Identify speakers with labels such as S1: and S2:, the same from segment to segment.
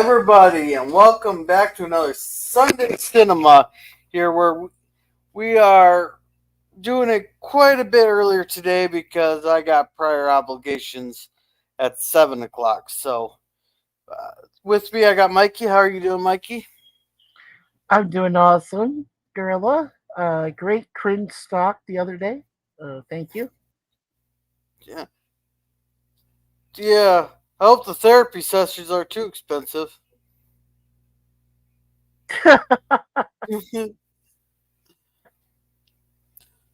S1: everybody, and welcome back to another Sunday Cinema here, where we are doing it quite a bit earlier today because I got prior obligations at 7 o'clock. So, with me, I got Mikey. How are you doing, Mikey?
S2: I'm doing awesome, Gorilla. Great cringe stock the other day. Thank you.
S1: Yeah, yeah. I hope the therapy sessions are too expensive.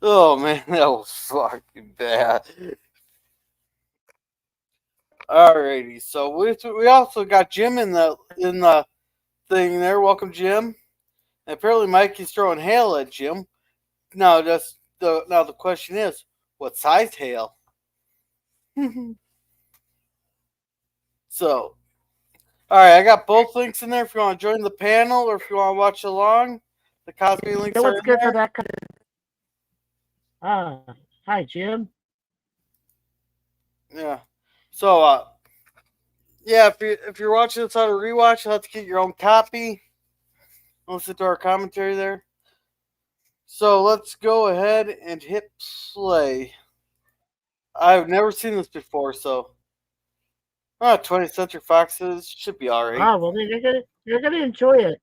S1: Oh man, that was fucking bad. Alrighty, so we also got Jim in the thing there. Welcome, Jim. And apparently, Mikey's throwing hail at Jim. Now the question is, what size hail? So, all right, I got both links in there. If you want to join the panel or if you want to watch along, the Cosby
S2: You
S1: links
S2: know
S1: are
S2: what's
S1: in
S2: good for
S1: there.
S2: that kind of. Hi, Jim.
S1: Yeah. So, yeah, if you're watching this on a rewatch, you'll have to get your own copy. Listen to our commentary there. So let's go ahead and hit play. I've never seen this before, so 20th Century Foxes should be alright.
S2: Well, then you're gonna enjoy it.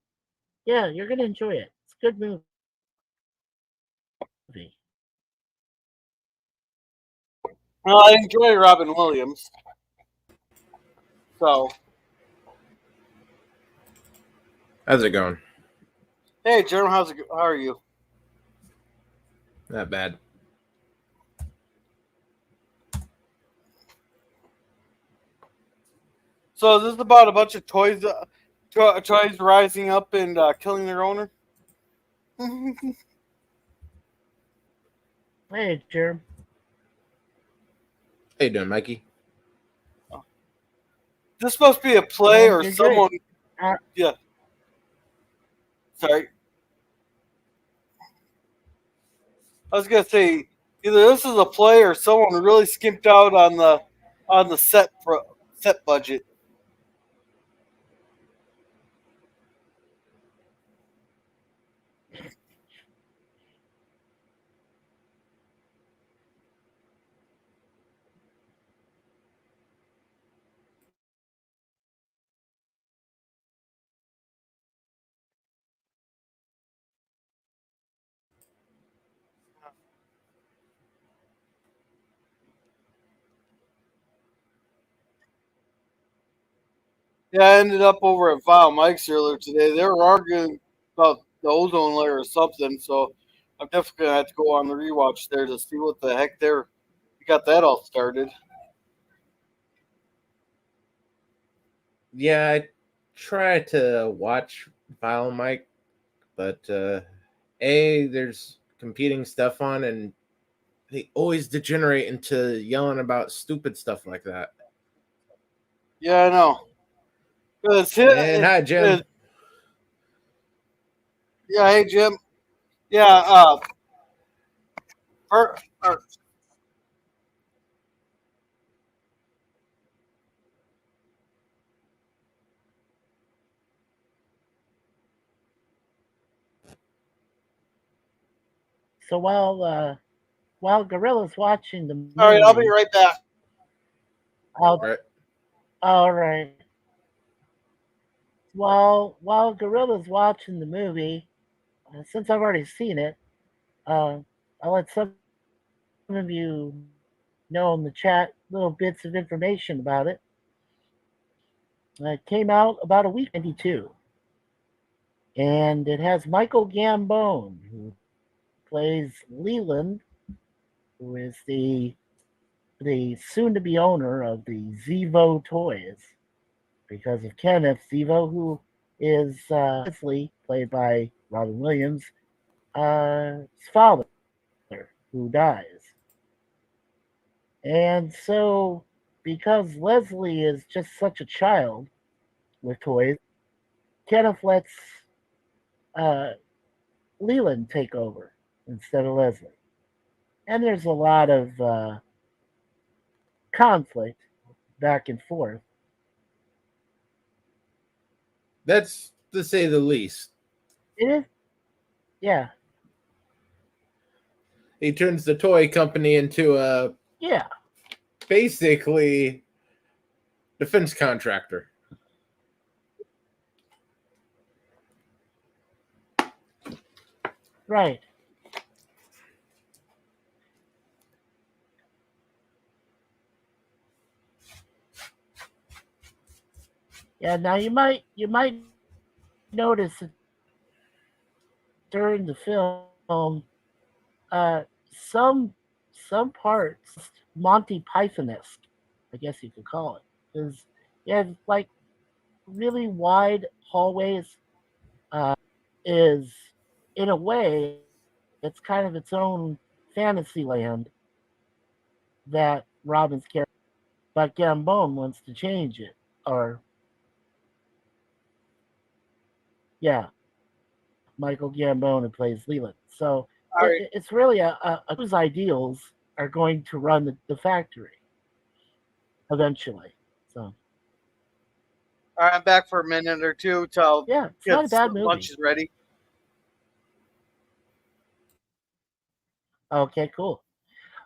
S2: Yeah, you're gonna enjoy it. It's a good movie.
S1: Well, I enjoy Robin Williams. So,
S3: How's it going?
S1: hey, Jeremy, how are you?
S3: Not bad.
S1: So, is this about a bunch of toys rising up and killing their owner?
S2: Hey, Jim.
S3: How you doing, Mikey?
S1: This supposed to be a play
S2: I'm
S1: or
S2: doing great.
S1: someone?
S2: Uh,
S1: Yeah, sorry. I was gonna say either this is a play or someone really skimped out on the set budget. Yeah, I ended up over at Vile Mike's earlier today. They were arguing about the ozone layer or something, so I'm definitely gonna have to go on the rewatch there to see what the heck they're got that all started.
S3: Yeah, I try to watch Vile Mike, but there's competing stuff on, and they always degenerate into yelling about stupid stuff like that.
S1: Yeah, I know. It's,
S3: And hi, Jim.
S1: yeah, hey Jim. Yeah, er, er,
S2: so while Gorilla's watching the
S1: all right, I'll be
S2: movie,
S1: right back.
S2: I'll.
S3: Right?
S2: All right. While Gorilla's watching the movie, since I've already seen it, uh, I'll let some of you know in the chat little bits of information about it. It came out about a week 92, and it has Michael Gambone, who plays Leland, who is the soon-to-be owner of the Zevo Toys, because of Kenneth Zevo, who is Leslie, played by Robin Williams, his father, who dies. And so, because Leslie is just such a child with toys, Kenneth lets uh, Leland take over instead of Leslie. And there's a lot of conflict back and forth.
S3: That's to say the least.
S2: It is, yeah,
S3: He turns the toy company into a
S2: yeah,
S3: basically defense contractor.
S2: right. Yeah. Now you might notice that during the film, uh, some some parts Monty Python-esque, I guess you could call it, is you have like really wide hallways. Is in a way it's kind of its own fantasy land that Robin's character, but Gambone wants to change it. Or yeah, Michael Gambone who plays Leland. So
S1: All right,
S2: it's really whose ideals are going to run the factory eventually. So
S1: all right, I'm back for a minute or two till
S2: yeah, it's not a
S1: gets
S2: bad movie.
S1: lunch is ready.
S2: Okay, cool.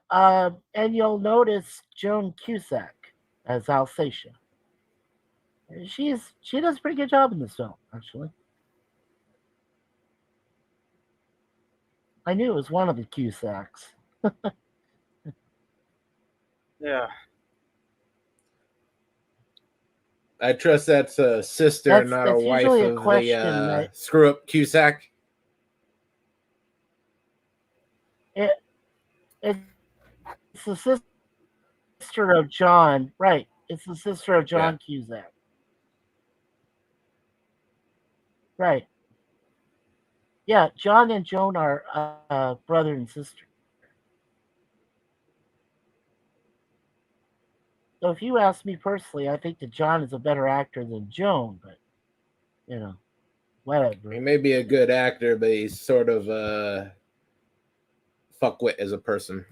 S2: And you'll notice Joan Cusack as Alsatia. She does a pretty good job in this film, actually. I knew it was one of the Cusacks.
S1: Yeah.
S3: I trust that's a sister,
S2: That's
S3: not a
S2: that's
S3: wife
S2: usually a
S3: of
S2: question
S3: the
S2: that
S3: screw up Cusack.
S2: it, it's the sister of John, right? It's the sister of
S3: Yeah.
S2: John Cusack, right? Yeah, John and Joan are brother and sister. So if you ask me personally, I think that John is a better actor than Joan, but you know, whatever.
S3: He may be a good actor, but he's sort of a fuckwit as a person.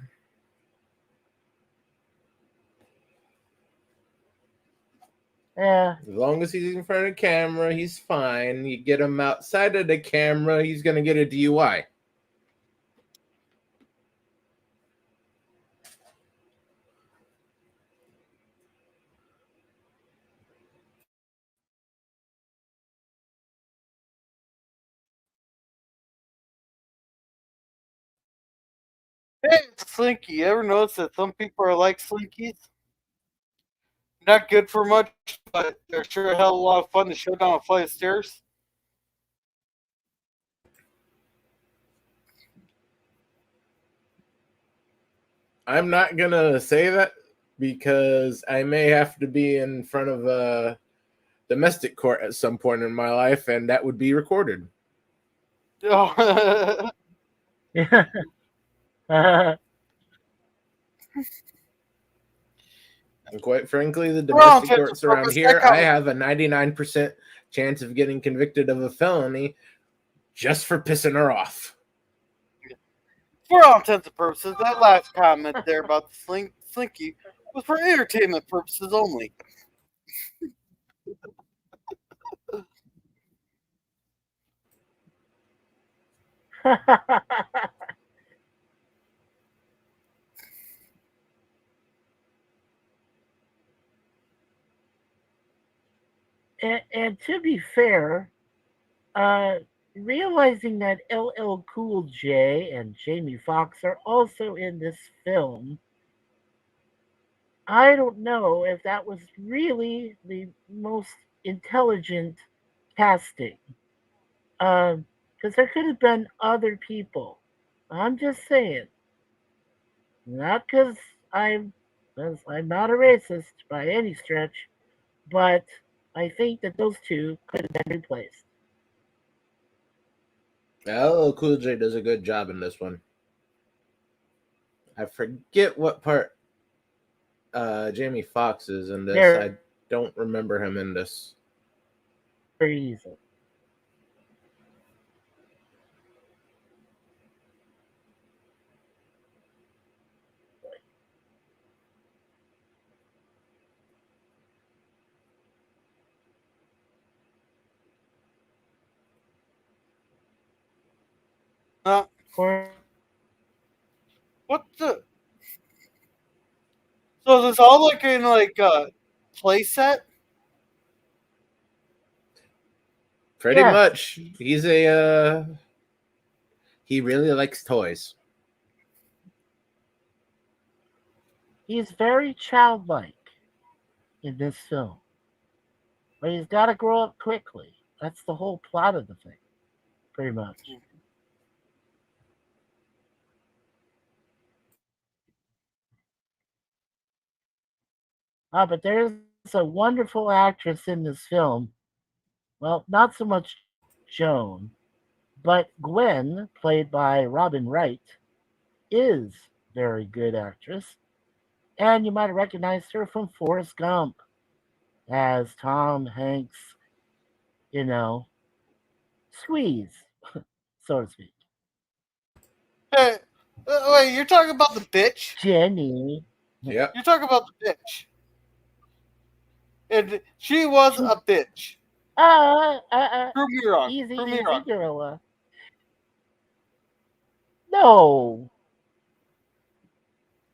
S2: Yeah,
S3: As long as he's in front of the camera, he's fine. You get him outside of the camera, he's gonna get a DUI.
S1: Hey, it's Slinky. You ever notice that some people are like Slinkies? Not good for much, but they're sure a hell of a lot of fun to show down a flight of stairs.
S3: I'm not gonna say that because I may have to be in front of a domestic court at some point in my life, and that would be recorded.
S1: Oh.
S2: yeah.
S3: And quite frankly, the
S1: For all
S3: domestic
S1: intents and
S3: courts around
S1: purposes, that
S3: here, I
S1: counts.
S3: have a 99% chance of getting convicted of a felony just for pissing her off.
S1: For all intents and purposes, that last comment there about the Slinky was for entertainment purposes only.
S2: And to be fair, uh, realizing that LL Cool J and Jamie Foxx are also in this film, I don't know if that was really the most intelligent casting. Because there could have been other people. I'm just saying, not because I'm not a racist by any stretch, but I think that those two could have been replaced.
S3: LL Cool J does a good job in this one. I forget what part Jamie Foxx is in this. I
S2: Very,
S3: don't remember him in this.
S2: very easy.
S1: Uh,
S2: For
S1: what the? So is this all like in like play set?
S3: Pretty
S2: yes,
S3: much. He really likes toys.
S2: he's very childlike in this film, but he's got to grow up quickly. That's the whole plot of the thing, pretty much. But there's a wonderful actress in this film. Well, not so much Joan, but Gwen, played by Robin Wright, is very good actress, and you might have recognized her from Forrest Gump as Tom Hanks, you know, squeeze, so to speak.
S1: Hey, wait, you're talking about the bitch?
S2: Jenny.
S3: Yep.
S1: You're talking about the bitch. And she was a bitch.
S2: Uh, uh, uh,
S1: Prove me wrong.
S2: easy,
S1: Prove me
S2: easy,
S1: wrong.
S2: gorilla. No,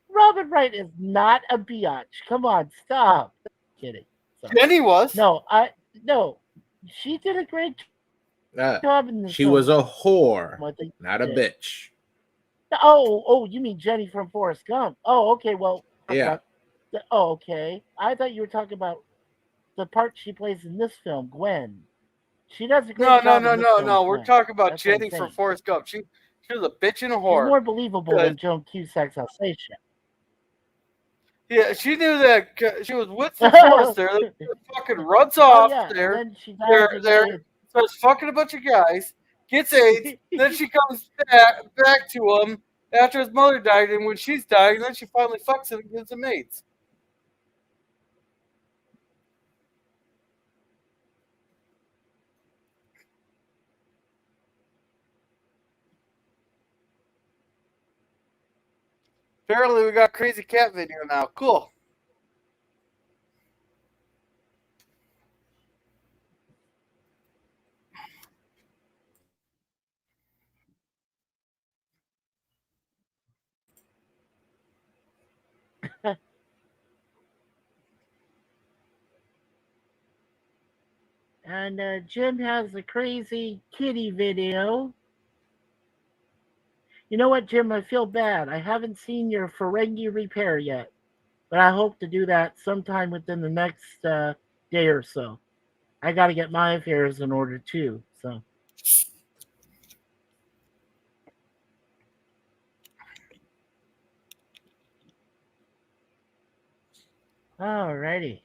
S2: Robin Wright is not a biatch. Come on, stop. Kidding. Sorry.
S1: Jenny was.
S2: No. She did a great job in this
S3: She
S2: film.
S3: was a whore,
S2: I think
S3: not a
S2: she did.
S3: bitch.
S2: Oh, you mean Jenny from Forrest Gump? Oh, okay. Well,
S3: Yeah.
S2: oh, okay. I thought you were talking about the part she plays in this film, Gwen. She does a great job in this film.
S1: No. We're
S2: Gwen.
S1: talking about
S2: That's what I'm
S1: Jenny from
S2: saying.
S1: Forrest Gump. She was a bitch and a
S2: She's
S1: whore.
S2: more believable than Joan Cusack's Alsatia.
S1: Yeah, she knew that she was with the force there. Fucking runs
S2: Oh
S1: off
S2: yeah,
S1: there.
S2: then she dies in
S1: There,
S2: AIDS.
S1: starts fucking a bunch of guys, gets AIDS. Then she comes back to him after his mother died, and when she's dying, then she finally fucks him and gives him AIDS. Apparently, we got crazy cat video now. Cool.
S2: And Jim has a crazy kitty video. You know what, Jim? I feel bad. I haven't seen your Ferengi repair yet, but I hope to do that sometime within the next day or so. I got to get my affairs in order too. So, alrighty.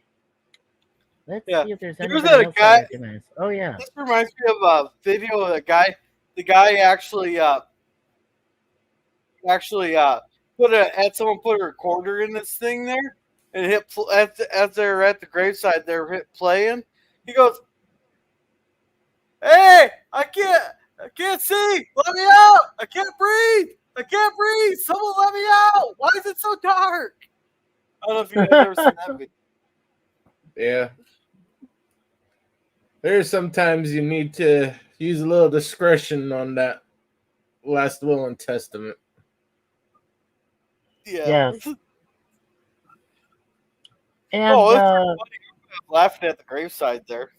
S2: Let's see if there's
S1: Here's
S2: anybody
S1: a
S2: else I
S1: guy.
S2: recognize. Oh yeah.
S1: This reminds me of a video of a guy. The guy actually had someone put a recorder in this thing there and hit as they're at the graveside they're hit playing. He goes, "Hey, I can't see. Let me out. I can't breathe. I can't breathe. Someone let me out. Why is it so dark?" I don't know if you guys ever seen that video.
S3: Yeah. There's sometimes you need to use a little discretion on that last will and testament.
S1: Yeah.
S2: Yes. And
S1: Oh, it's funny. Laughing at the graveside there.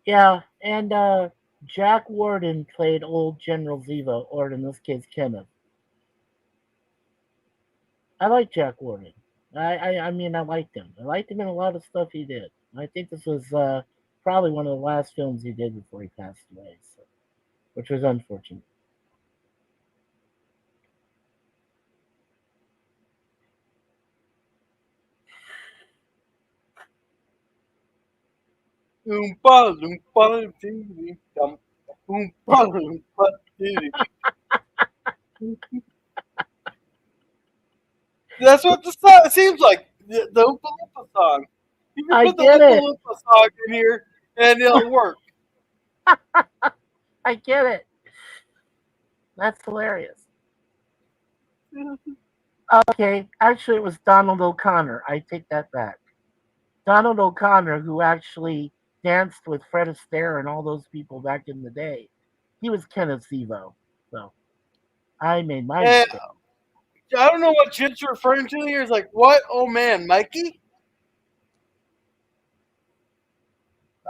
S2: yeah, and Jack Warden played old General Zevo, or in this case, Kenneth. I like Jack Warden. I mean, I liked him. I liked him in a lot of stuff he did. I think this was probably one of the last films he did before he passed away, so, which was unfortunate.
S1: Oompa loompa dee dum. Oompa loompa dee. That's what the song seems like. The Oompa Loompa song. You can
S2: I
S1: put the
S2: get
S1: Oompa
S2: it.
S1: Loompa song in here and it'll work.
S2: I get it. That's hilarious. Okay, actually, it was Donald O'Connor. I take that back. Donald O'Connor, who actually danced with Fred Astaire and all those people back in the day. He was Kenneth Zevo. I made my
S1: Yeah,
S2: mistake.
S1: I don't know what Jim's referring to here. He's like, what? Oh man, Mikey?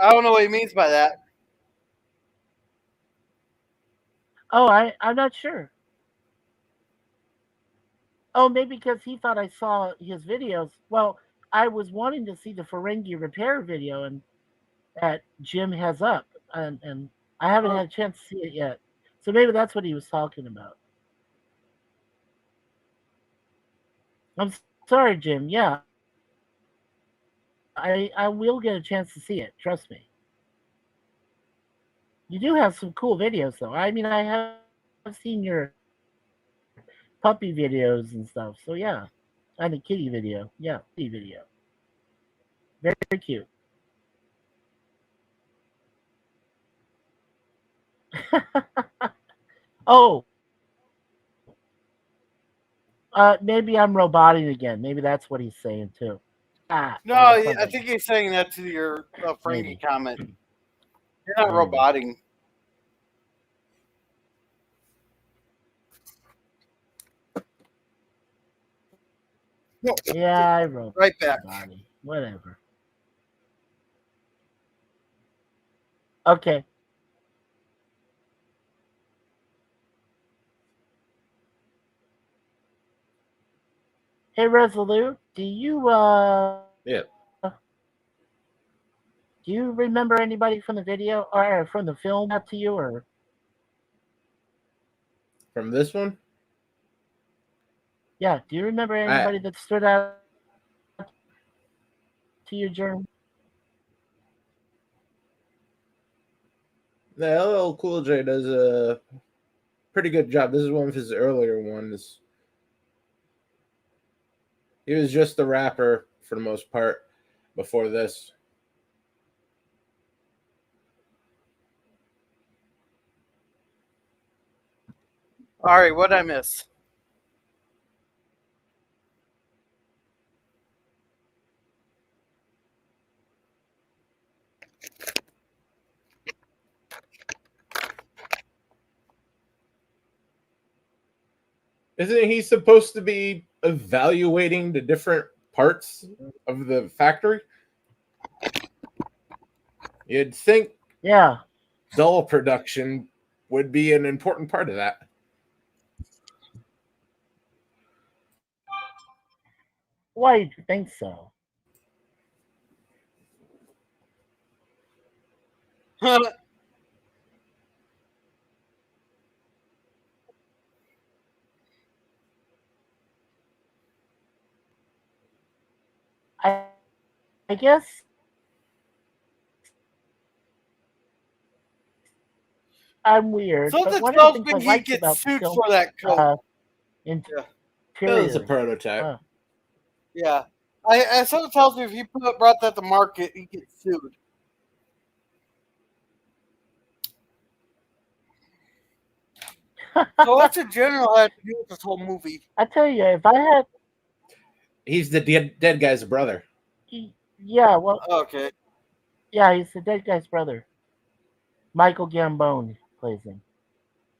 S1: I don't know what he means by that.
S2: Oh, I'm not sure. Oh, maybe because he thought I saw his videos. Well, I was wanting to see the Ferengi repair video and that Jim has up, and I haven't had a chance to see it yet. So maybe that's what he was talking about. I'm sorry, Jim. Yeah, I will get a chance to see it. Trust me. You do have some cool videos, though. I mean, I have seen your puppy videos and stuff. So yeah, and the kitty video. Yeah, kitty video. Very, very cute. Oh, maybe I'm roboting again. Maybe that's what he's saying too. Ah,
S1: No,
S2: or
S1: I
S2: something.
S1: think he's saying that to your Frankie
S2: Maybe.
S1: comment. You're not
S2: Maybe.
S1: roboting. No,
S2: Yeah, I wrote
S1: right back.
S2: body. Whatever. Okay. Hey, Resolute,
S3: Yeah.
S2: do you remember anybody from the video or from the film up to you or
S3: From this one,
S2: yeah, do you remember
S3: I
S2: anybody that stood out to you, Jerm?
S3: the LL Cool J does a pretty good job. This is one of his earlier ones. He was just the rapper for the most part before this.
S1: All right, what I miss?
S3: Isn't he supposed to be evaluating the different parts of the factory? You'd think
S2: Yeah.
S3: doll production would be an important part of that.
S2: Why do you think so? I I guess I'm weird, but
S1: Something
S2: one of the
S1: tells
S2: things
S1: me
S2: I
S1: he
S2: liked
S1: gets
S2: about the
S1: sued
S2: film
S1: for that coat. Yeah.
S3: That was a
S2: interiors.
S3: prototype.
S2: Huh.
S1: Yeah. Something tells me if he brought that to market, he gets sued. So what's in general have to do with this whole movie?
S2: I tell you, if I had,
S3: He's the dead guy's brother.
S2: yeah, well,
S1: Okay.
S2: yeah, he's the dead guy's brother. Michael Gambone plays him.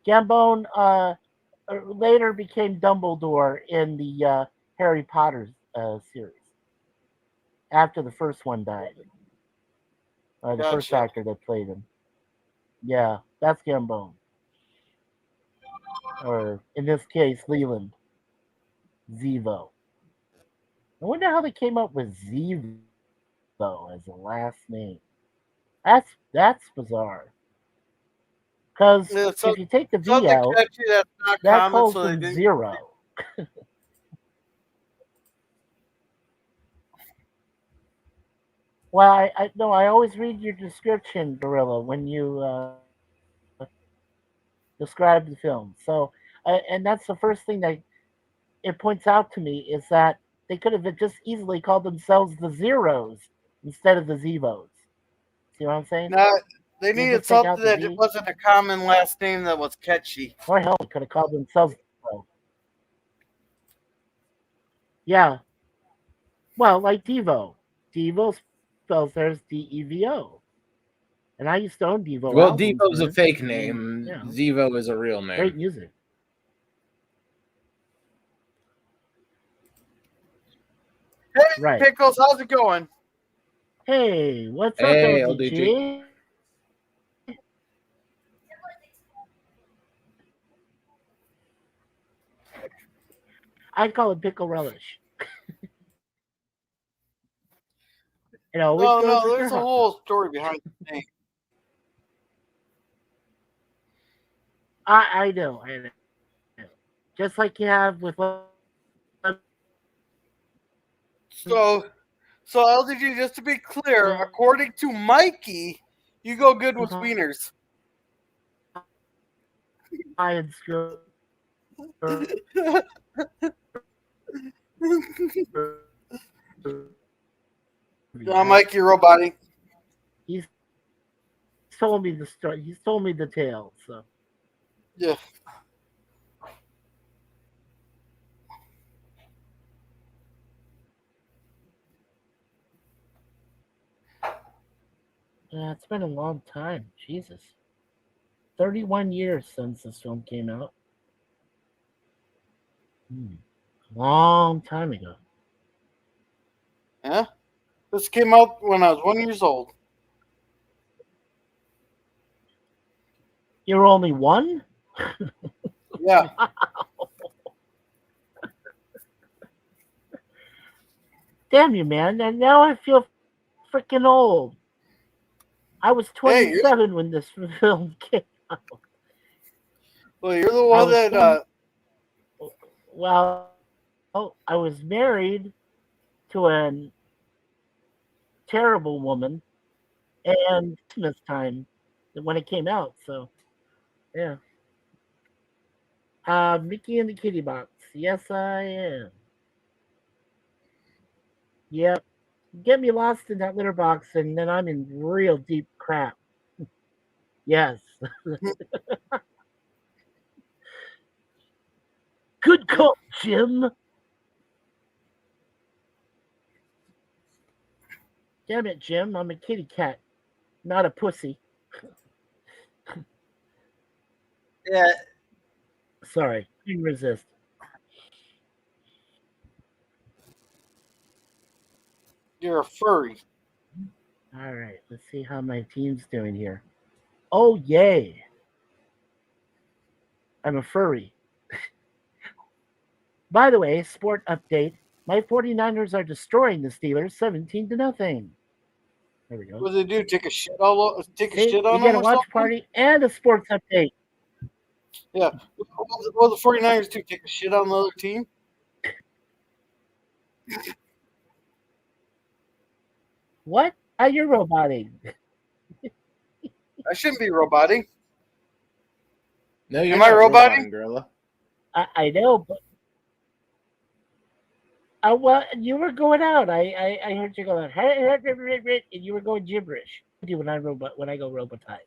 S2: Gambone later became Dumbledore in the Harry Potter series after the first one died. The first
S1: Gotcha.
S2: actor that played him. Yeah, that's Gambone. Or in this case, Leland Zevo. I wonder how they came up with Zevo as a last name. That's bizarre. Because
S1: Yeah,
S2: if you take the V
S1: something
S2: out,
S1: catchy that's not
S2: that
S1: common,
S2: calls
S1: so they
S2: him
S1: didn't.
S2: Zero. Well, I no, I always read your description, Gorilla, when you describe the film. So, and that's the first thing that it points out to me is that they could have just easily called themselves the Zeros instead of the Zevos. See what I'm saying?
S1: No, they
S2: You
S1: needed
S2: just take out
S1: something
S2: the
S1: that
S2: V,
S1: wasn't a common last name that was catchy.
S2: or hell, they could have called themselves Zevo. Yeah, well, like Devo. Devo spells there's Devo. And I used to own Devo
S3: Well,
S2: albums,
S3: Devo's a
S2: man.
S3: fake
S2: I mean,
S3: name.
S2: you know,
S3: Zevo is a real
S2: great
S3: name.
S2: music.
S1: Hey,
S2: Right.
S1: Pickles, how's it going?
S2: Hey, what's up,
S3: Hey,
S2: LDG?
S3: LDG.
S2: I call it pickle relish. It always
S1: No,
S2: goes
S1: no,
S2: with your
S1: there's a
S2: hot
S1: whole
S2: dog.
S1: story behind the name.
S2: I know, I know. Just like you have with
S1: So, LDG, just to be clear, according to Mikey, you go good with wieners.
S2: Lions go.
S1: Mikey Robotti.
S2: He's told me the story. He's told me the tale. So
S1: Yeah.
S2: yeah, it's been a long time. Jesus, 31 years since this film came out. Long time ago.
S1: Yeah. This came out when I was 1 year old.
S2: You're only one?
S1: Yeah.
S2: Damn you, man. And now I feel freaking old. I was
S1: Hey,
S2: 27 when this film came out.
S1: well, you're the
S2: I
S1: one
S2: was
S1: that.
S2: well, I was married to a terrible woman and Christmas time when it came out. So, yeah. Mickey and the Kitty Box. Yes, I am. Yep. Get me lost in that litter box, and then I'm in real deep crap. Yes. Good call, Jim. Damn it, Jim. I'm a kitty cat, not a pussy.
S1: Yeah,
S2: Sorry. Couldn't resist.
S1: you're a furry.
S2: All right. Let's see how my team's doing here. Oh, yay. I'm a furry. By the way, sport update. My 49ers are destroying the Steelers 17-0. There we go.
S1: What do they do? Take a shit
S2: See,
S1: shit
S2: you
S1: on
S2: get
S1: them
S2: a
S1: or
S2: watch
S1: something?
S2: party and a sports update.
S1: Yeah. What the 49ers do? Take a shit on the other team?
S2: What? How you're roboting?
S1: I shouldn't be roboting.
S3: No, you're
S1: Am I
S3: not
S1: roboting?
S3: roboting, Gorilla.
S2: I know, but well, you were going out. I heard you go out, and you were going gibberish. I do when I go robotize.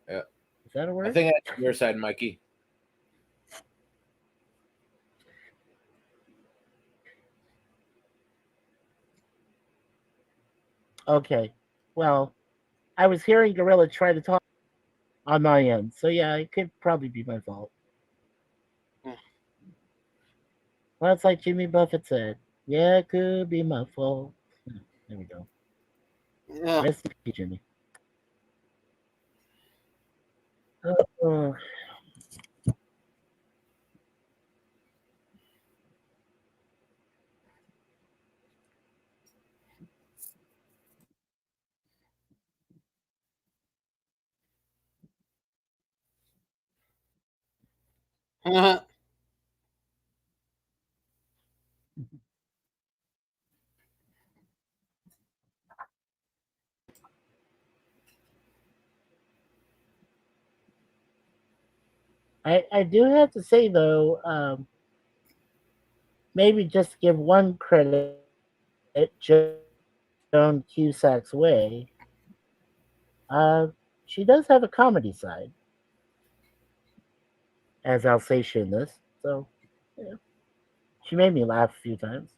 S3: Yeah.
S2: Is that a word?
S3: I think that's your side, Mikey.
S2: Okay. Well, I was hearing Gorilla try to talk on my end, so yeah, it could probably be my fault. Well, it's like Jimmy Buffett said. Yeah, it could be my fault. There we go.
S1: Yeah.
S2: Rest in peace, Jimmy. Uh, I do have to say though, maybe just give one credit, Joan Cusack's way. Uh, she does have a comedy side, as Alsatia in this. So, yeah, she made me laugh a few times.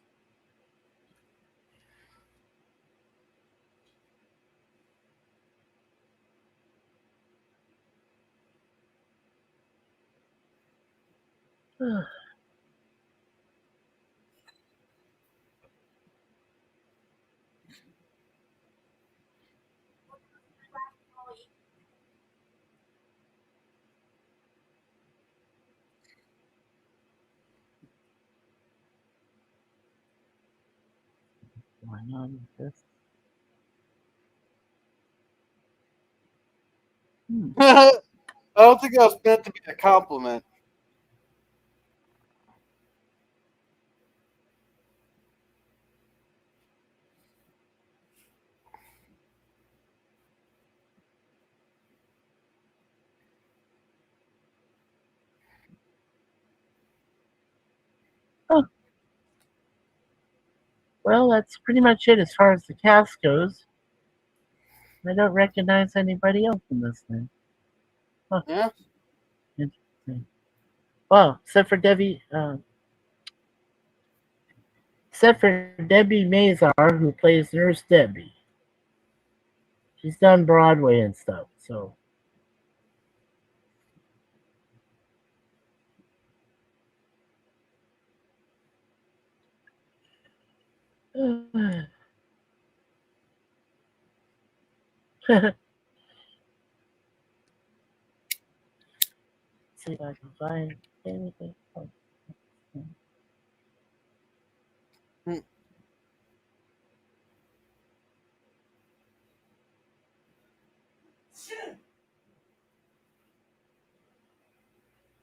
S2: going on with this?
S1: I don't think that was meant to be a compliment.
S2: Oh, well, that's pretty much it as far as the cast goes. I don't recognize anybody else in this thing. Huh,
S1: Yeah.
S2: interesting. Well, except for Debbie Mazar, who plays Nurse Debbie. She's done Broadway and stuff, so. See if I can find anything.
S1: Hmm.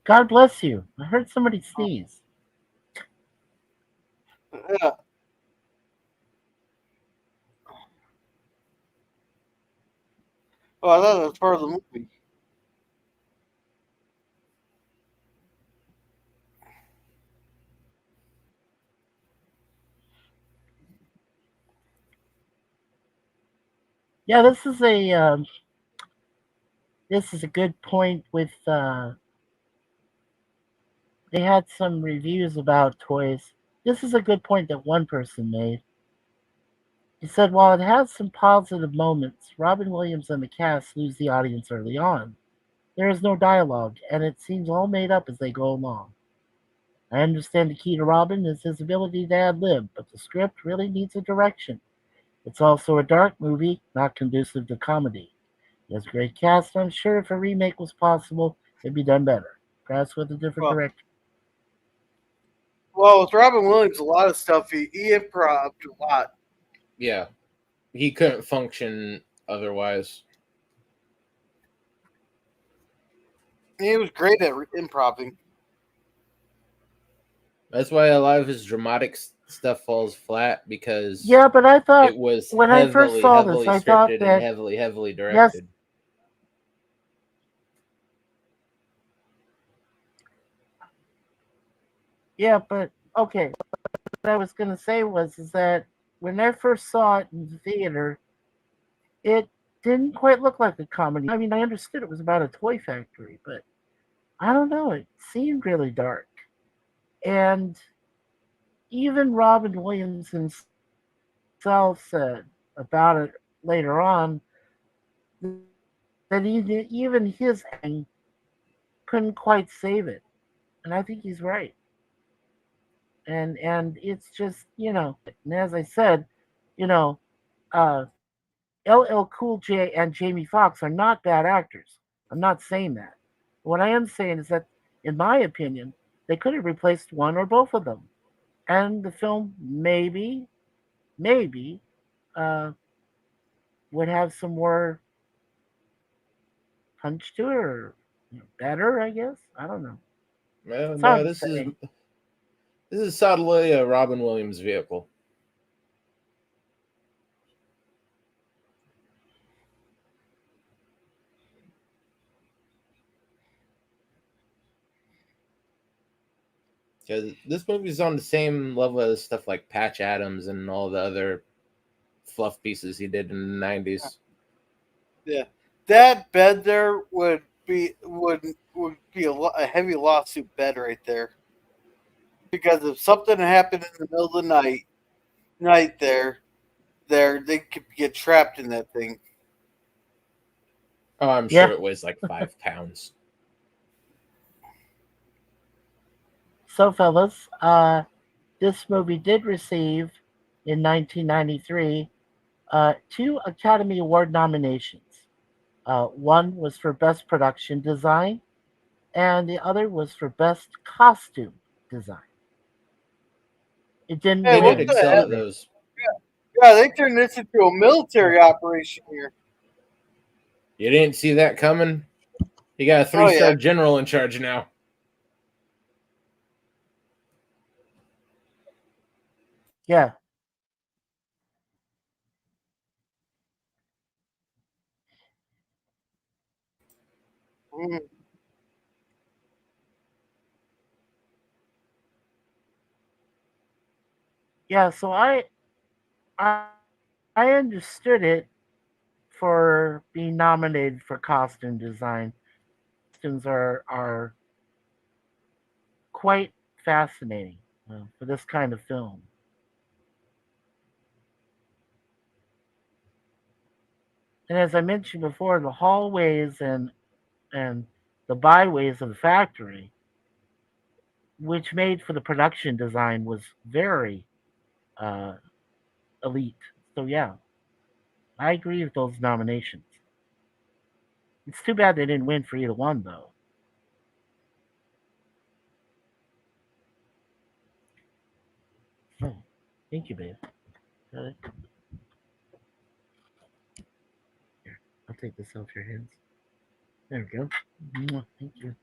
S2: God bless you. I heard somebody sneeze.
S1: Yeah. Oh, I thought that was part of the movie.
S2: Yeah, this is a good point with they had some reviews about toys. This is a good point that one person made. He said while it has some positive moments, Robin Williams and the cast lose the audience early on. There is no dialogue, and it seems all made up as they go along. I understand the key to Robin is his ability to ad lib, but the script really needs a direction. It's also a dark movie, not conducive to comedy. It has a great cast, and I'm sure if a remake was possible, it'd be done better. Perhaps with a different
S1: Well,
S2: director.
S1: well, with Robin Williams, a lot of stuff he improved a lot.
S3: Yeah, he couldn't function otherwise.
S1: He was great at improving.
S3: That's why a lot of his dramatic stuff falls flat because
S2: Yeah, but I thought
S3: it was
S2: when I first saw this,
S3: heavily
S2: I thought
S3: scripted and
S2: that
S3: heavily
S2: yes,
S3: directed.
S2: yeah, but okay. What I was gonna say was is that when I first saw it in the theater, it didn't quite look like a comedy. I mean, I understood it was about a toy factory, but I don't know. It seemed really dark, and even Robin Williams himself said about it later on that even his acting couldn't quite save it, and I think he's right. And it's just and as I said, you know, uh, LL Cool J and Jamie Foxx are not bad actors. I'm not saying that. What I am saying is that, in my opinion, they could have replaced one or both of them, and the film maybe, uh, would have some more punch to it, or better. I guess I don't know.
S3: No,
S2: It's
S3: no,
S2: hard to
S3: this
S2: say.
S3: is solidly a Robin Williams vehicle. Because this movie's on the same level as stuff like Patch Adams and all the other fluff pieces he did in the 90s.
S1: Yeah, that bed there would be a heavy lawsuit bed right there, because if something happened in the middle of the night there they could get trapped in that thing.
S3: Oh, I'm sure
S2: Yeah.
S3: it weighs like 5 pounds.
S2: So, fellas, this movie did receive in 1993 two Academy Award nominations. One was for Best Production Design, and the other was for Best Costume Design. It didn't
S1: Hey,
S3: They
S2: win
S3: did
S1: what
S2: any,
S1: the
S3: excel
S1: hell?
S3: at
S2: however.
S3: those.
S1: Yeah, they turned this into a military operation here.
S3: You didn't see that coming? You got a
S1: Oh,
S3: three-star
S1: yeah.
S3: general in charge now.
S2: Yeah.
S1: Mhm.
S2: Yeah, so I I understood it for being nominated for costume design. Costumes are quite fascinating for this kind of film. And as I mentioned before, the hallways and the byways of the factory, which made for the production design, was very uh, elite. So yeah, I agree with those nominations. It's too bad they didn't win for either one, though. Oh, thank you, babe. Got it. Here, I'll take this off your hands. There we go. Thank you.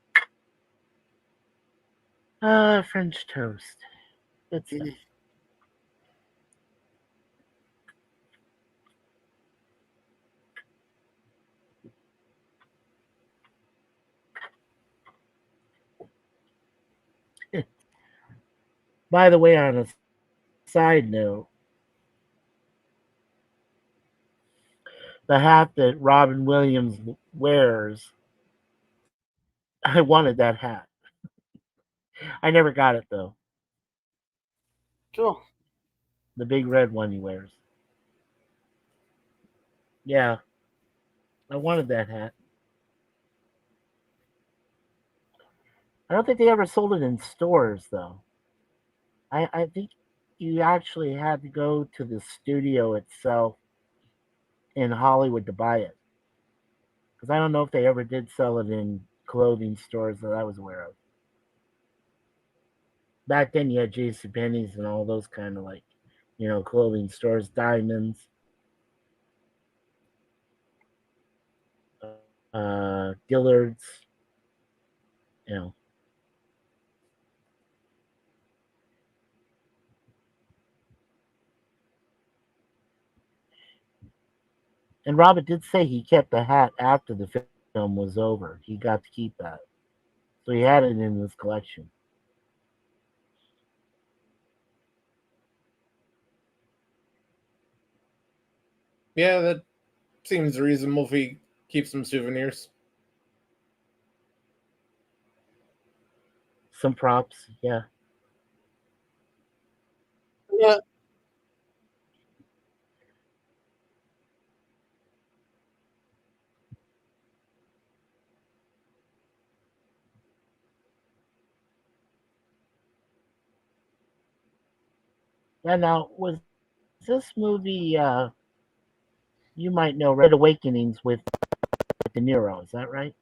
S2: French toast. Good stuff. By the way, on a side note, the hat that Robin Williams wears, I wanted that hat. I never got it though.
S1: Cool.
S2: The big red one he wears. Yeah, I wanted that hat. I don't think they ever sold it in stores though. I think you actually had to go to the studio itself in Hollywood to buy it. Because I don't know if they ever did sell it in clothing stores that I was aware of. Back then, you had J.C. Penney's and all those kind of like, clothing stores, Diamonds, Dillard's, you know. And Robert did say he kept the hat after the film was over. He got to keep that, so he had it in his collection.
S3: Yeah, that seems reasonable if we keep some souvenirs.
S2: Some props, yeah.
S1: Yeah.
S2: And now, was this movie? You might know Red Awakenings with De Niro. Is that right?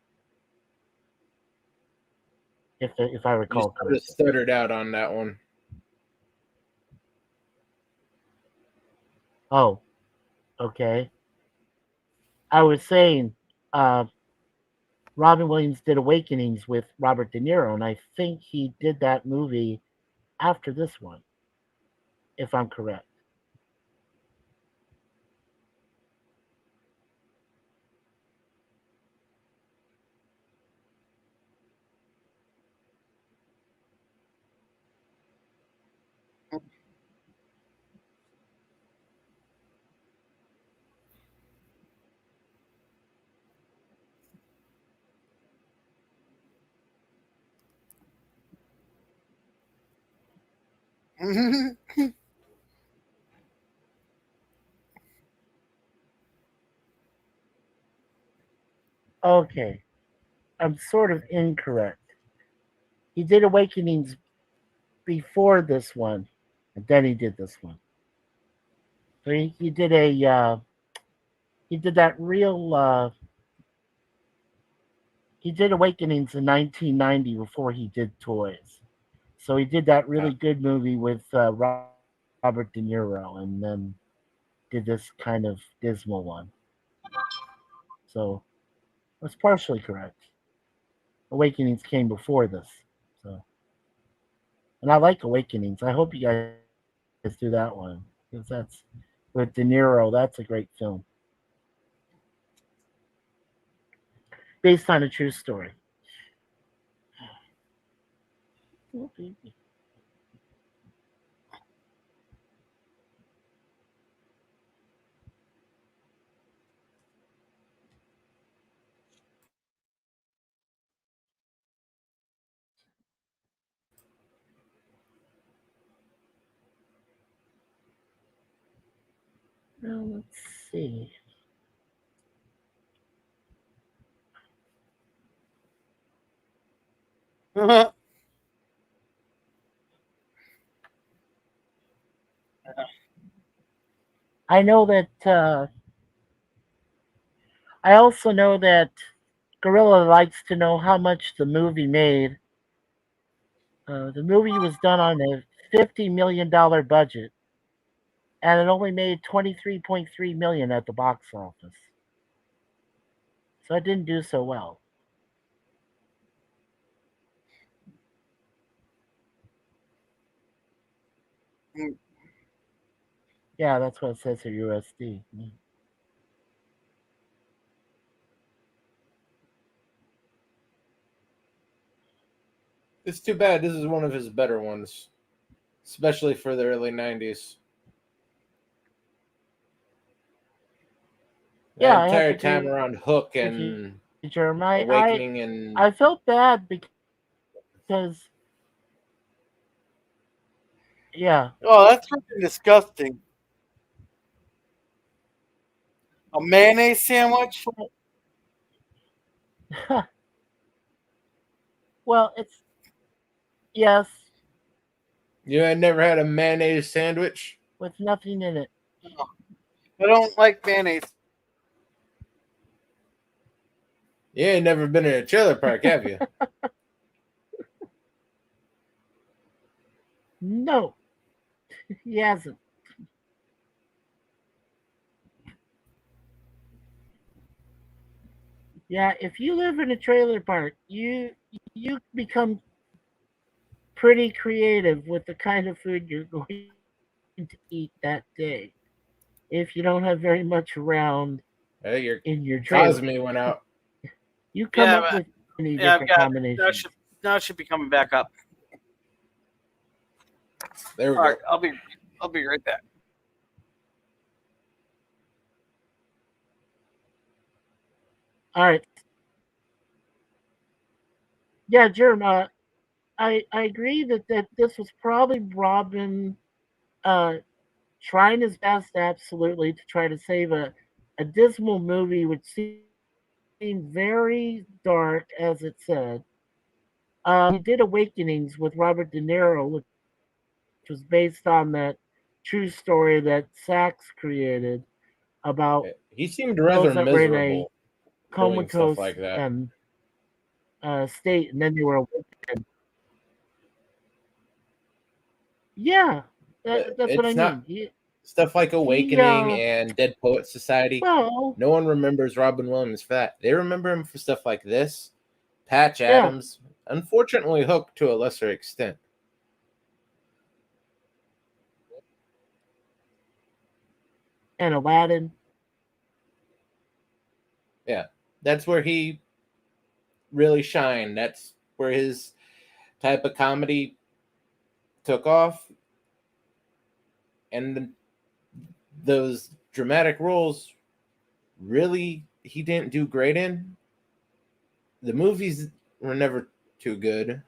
S2: If I
S3: You
S2: recall
S3: sort of
S2: correctly.
S3: stuttered out on that one.
S2: Oh, okay. I was saying, uh, Robin Williams did Awakenings with Robert De Niro, and I think he did that movie after this one, if I'm correct. Okay, I'm sort of incorrect. He did Awakenings before this one, and then he did this one. So he did he did that real he did Awakenings in 1990 before he did Toys. So he did that
S3: Uh,
S2: really good movie with Robert De Niro, and then did this kind of dismal one. So that's partially correct. Awakenings came before this. So, and I like Awakenings. I hope you guys do that one because that's with De Niro. That's a great film based on a true story. Oh, baby. Well, let's see. I know that. I also know that Gorilla likes to know how much the movie made. The movie was done on a $50 million budget, and it only made 23.3 million at the box office. So it didn't do so well. Yeah, that's what it says here, USD.
S3: It's too bad. This is one of his better ones, especially for the early 90s. The
S2: Yeah, I have
S3: entire
S2: to
S3: time
S2: agree
S3: around Hook
S2: with you,
S3: and
S2: Jeremiah.
S3: Awakening and
S2: I felt bad because yeah.
S1: Oh, that's freaking disgusting. A mayonnaise sandwich?
S2: Well, it's yes
S3: you had never had a mayonnaise sandwich?
S2: with nothing in it.
S1: I don't like mayonnaise.
S3: You ain't never been in a trailer park, have you?
S2: No, he hasn't. Yeah, if you live in a trailer park, you become pretty creative with the kind of food you're going to eat that day. If you don't have very much around
S3: Your
S2: in your trailer,
S3: Cosme went out.
S2: you come
S1: Yeah,
S2: up with many
S1: yeah, I've
S2: different
S1: got
S2: combinations.
S1: now it should be coming back up.
S3: There we
S1: All
S3: go.
S1: right, I'll be right back.
S2: All right. Yeah, Jerem, I agree that this was probably Robin uh, trying his best, absolutely, to try to save a dismal movie, which seemed very dark, as it said. He did Awakenings with Robert De Niro, which was based on that true story that Sachs created about
S3: He seemed
S2: those
S3: rather
S2: that were in a
S3: miserable doing stuff
S2: comatose
S3: like that.
S2: and state, and then they were awakened. Yeah, that's what I
S3: It's not
S2: mean.
S3: stuff like Awakening and Dead Poet Society.
S2: Well,
S3: No one remembers Robin Williams for that. They remember him for stuff like this. Patch
S2: yeah,
S3: Adams, unfortunately, Hook to a lesser extent.
S2: and Aladdin.
S3: Yeah, that's where he really shined. That's where his type of comedy took off. And those dramatic roles, really, he didn't do great in. The movies were never too good.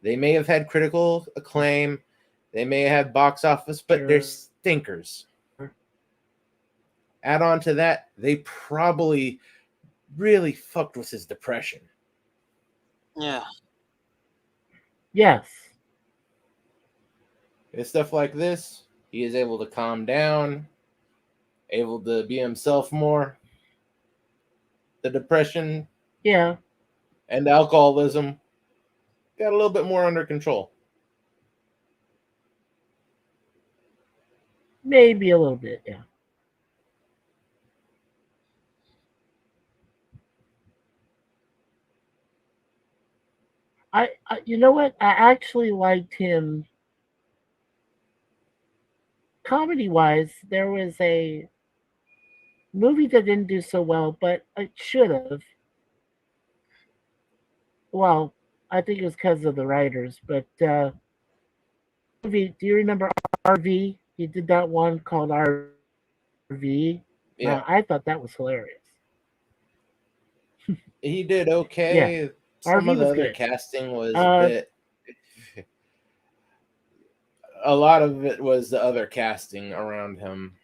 S3: They may have had critical acclaim, they may have box office, but they're stinkers. Add on to that, they probably really fucked with his depression.
S1: Yeah.
S2: Yes.
S3: And stuff like this, he is able to calm down, able to be himself more. The depression
S2: Yeah.
S3: and alcoholism got a little bit more under control.
S2: maybe a little bit. Yeah. You know what? I actually liked him comedy wise. There was a movie that didn't do so well, but it should have. Well, I think it was because of the writers. But movie, do you remember RV? He did that one called RV.
S3: Yeah,
S2: I thought that was hilarious.
S3: he did
S2: Yeah,
S3: okay. Some
S2: RV
S3: of the
S2: was
S3: other
S2: good.
S3: casting was a
S2: Uh,
S3: bit. A lot of it was the other casting around him.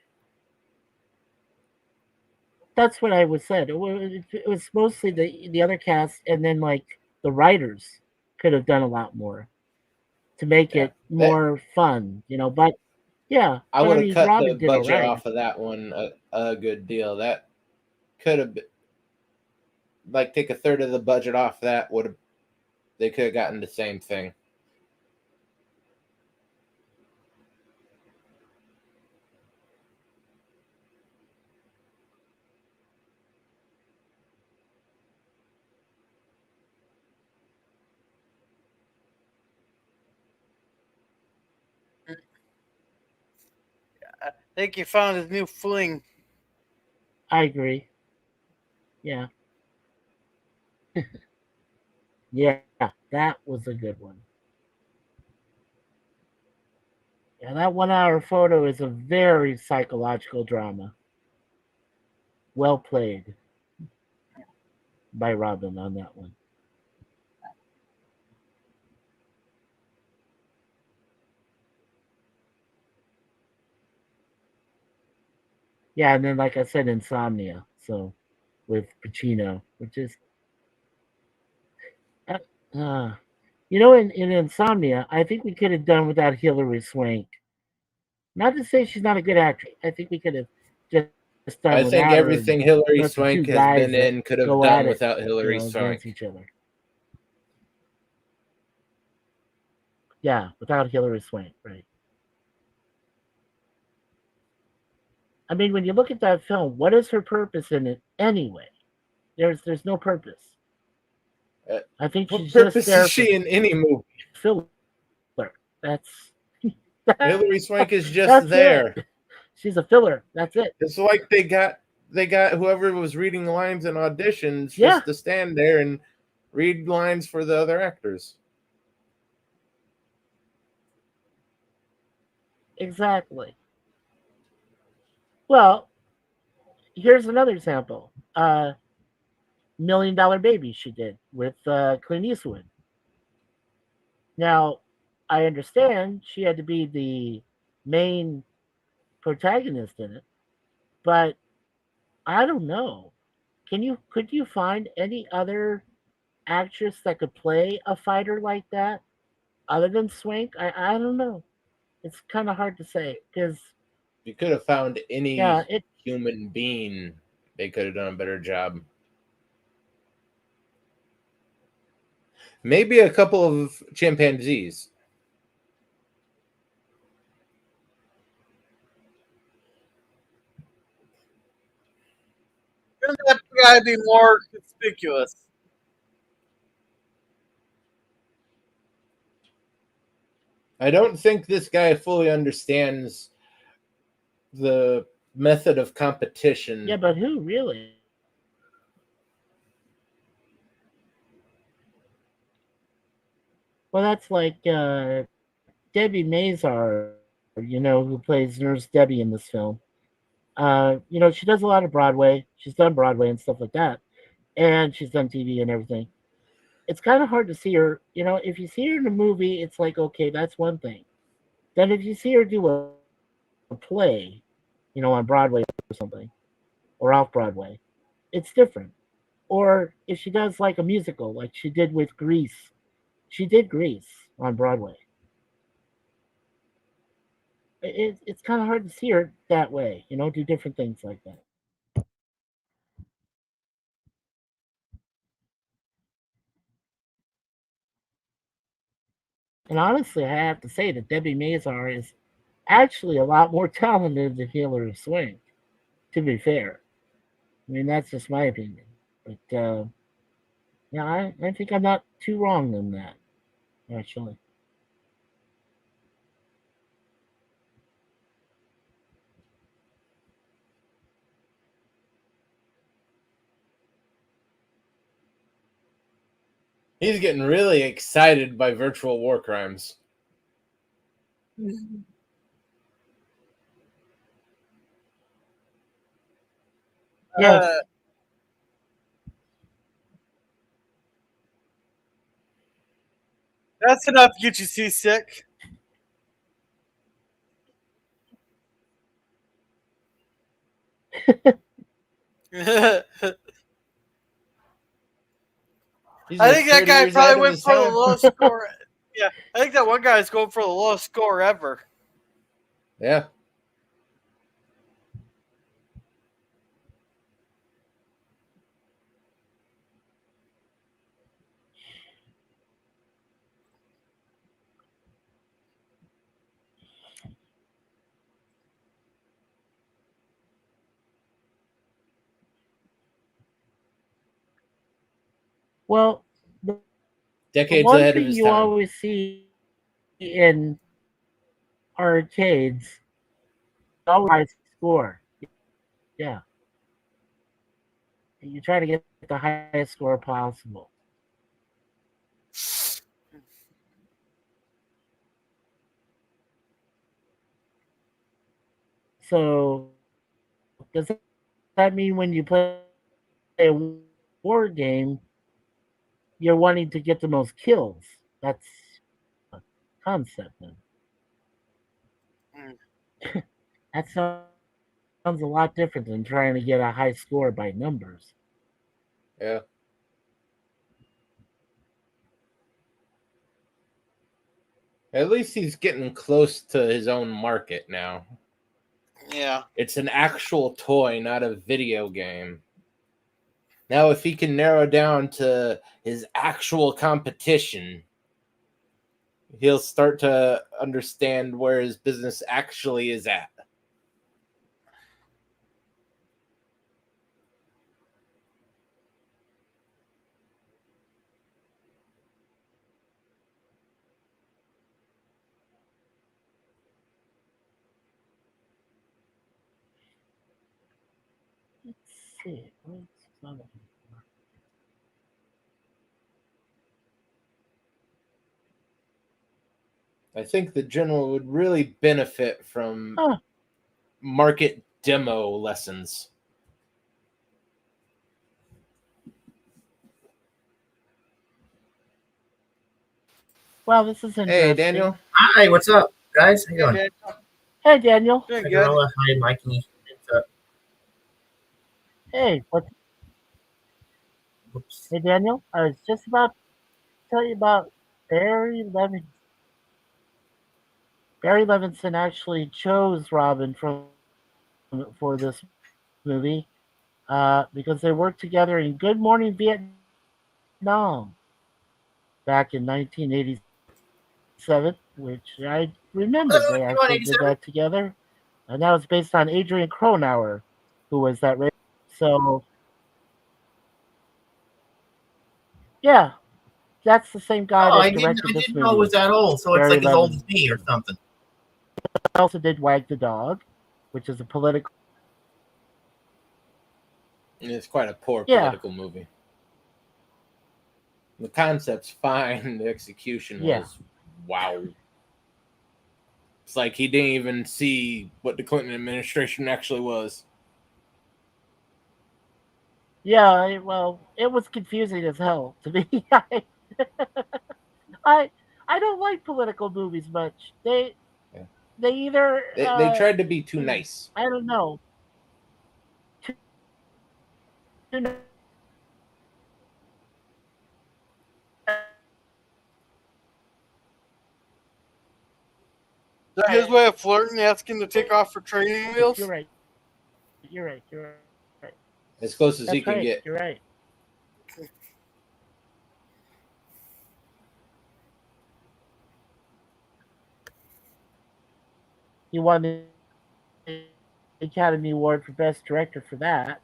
S2: that's what I was said. It was mostly the other cast, and then like the writers could have done a lot more to make
S3: Yeah,
S2: it
S3: that
S2: more fun, you know. But yeah,
S3: I
S2: but I
S3: would have
S2: mean,
S3: cut the
S2: Robin did all
S3: budget
S2: right.
S3: off of that one a good deal. That could have like take a third of the budget off that would have they could have gotten the same thing.
S1: I think he found his new fling.
S2: I agree. Yeah, yeah, that was a good one. Yeah, that 1 hour photo is a very psychological drama. Well played by Robin on that one. Yeah, and then like I said, Insomnia. So with Pacino, which is uh, uh, you know, in Insomnia, I think we could have done without Hilary Swank. Not to say she's not a good actress. I think we could have just done
S3: I think
S2: without her and
S3: everything Hillary
S2: let the two
S3: Swank has
S2: guys
S3: been
S2: that
S3: in could have
S2: go at
S3: done
S2: it,
S3: without
S2: you
S3: Hillary
S2: know, against
S3: Swank.
S2: each other. Yeah, without Hilary Swank, right? I mean, when you look at that film, what is her purpose in it anyway? There's no purpose.
S3: Uh,
S2: I think
S3: what
S2: she's just
S3: purpose is
S2: there for
S3: she in any movie?
S2: filler. That's
S3: Hillary Swank is just
S2: that's it.
S3: there.
S2: She's a filler. That's it.
S3: It's like they got whoever was reading lines in auditions
S2: Yeah,
S3: just to stand there and read lines for the other actors.
S2: exactly. Well, here's another example. $1 Million Baby she did with Clint Eastwood. Now, I understand she had to be the main protagonist in it, but I don't know. Could you find any other actress that could play a fighter like that other than Swank? I don't know. It's kind of hard to say because
S3: You could have found
S2: yeah,
S3: any human being. They could have done a better job. Maybe a couple of chimpanzees.
S1: Shouldn't that guy be more conspicuous?
S3: I don't think this guy fully understands the method of
S2: yeah,
S3: competition.
S2: but who really? Well, that's like Debbie Mazar, you know, who plays Nurse Debbie in this film. You know, she does a lot of Broadway. She's done Broadway and stuff like that, and she's done TV and everything. It's kind of hard to see her. You know, if you see her in a movie, it's like okay, that's one thing. Then if you see her do a play, you know, on Broadway or something, or off Broadway, it's different. Or if she does like a musical, like she did with Grease, she did Grease on Broadway. It's kind of hard to see her that way, you know, do different things like that. And honestly, I have to say that Debbie Mazar is actually a lot more talented than Hilary Swank, to be fair. I mean, that's just my opinion. But yeah, I think I'm not too wrong in that, actually.
S3: He's getting really excited by virtual war crimes.
S2: Yes.
S1: That's enough to get you seasick. I
S3: He's
S1: think
S3: just
S1: that
S3: 30
S1: guy
S3: years ahead
S1: probably
S3: of
S1: went
S3: his
S1: for the
S3: time.
S1: lowest score. Yeah, I think that one guy is going for the lowest score ever.
S3: Yeah.
S2: Well, the
S3: Decades
S2: one
S3: ahead of
S2: thing
S3: his
S2: you
S3: time.
S2: always see in arcades, always high score. Yeah, you try to get the highest score possible. So does that mean when you play a war game, you're wanting to get the most kills? That's a concept. Then
S1: Mm.
S2: that sounds a lot different than trying to get a high score by numbers.
S3: Yeah. At least he's getting close to his own market now.
S1: Yeah.
S3: It's an actual toy, not a video game. Now, if he can narrow down to his actual competition, he'll start to understand where his business actually is at.
S2: Let's see. What's another one?
S3: I think the general would really benefit from
S2: Huh.
S3: market demo lessons.
S2: Well, this is
S3: Hey,
S2: interesting.
S3: Daniel.
S4: Hi, what's up, guys? How you doing?
S2: Hey, Daniel.
S1: Doing
S4: Hi,
S1: good.
S4: Gorilla. Hi, Mikey. What's up?
S2: Hey, what?
S4: Oops.
S2: Hey, Daniel. I was just about to tell you about Barry Levinson. Barry Levinson actually chose Robin for this movie because they worked together in Good Morning Vietnam back in 1987, which I remembered they
S4: You on
S2: actually did
S4: 87?
S2: that together. And that was based on Adrian Cronauer, who was that radio. So, yeah, that's the same guy
S4: Oh,
S2: that directed
S4: I
S2: this
S4: didn't know it was
S2: movie,
S4: that old. So it's
S2: Barry
S4: like as old as
S2: Levinson.
S4: me or something.
S2: He also did Wag the Dog, which is a political.
S3: It's quite a poor
S2: Yeah,
S3: political movie. The concept's fine. The execution
S2: yeah.
S3: was wow. It's like he didn't even see what the Clinton administration actually was.
S2: Yeah, well, it was confusing as hell to me. I I don't like political movies much.
S3: Yeah.
S2: They either
S3: They tried to be too nice.
S2: I don't know. Too
S1: Is that his way of flirting, asking to take off for training
S2: nice.
S1: wheels?
S2: You're right. You're right. You're right.
S3: As close as he
S2: That's
S3: can
S2: right.
S3: get.
S2: You're right. He won the Academy Award for Best Director for that.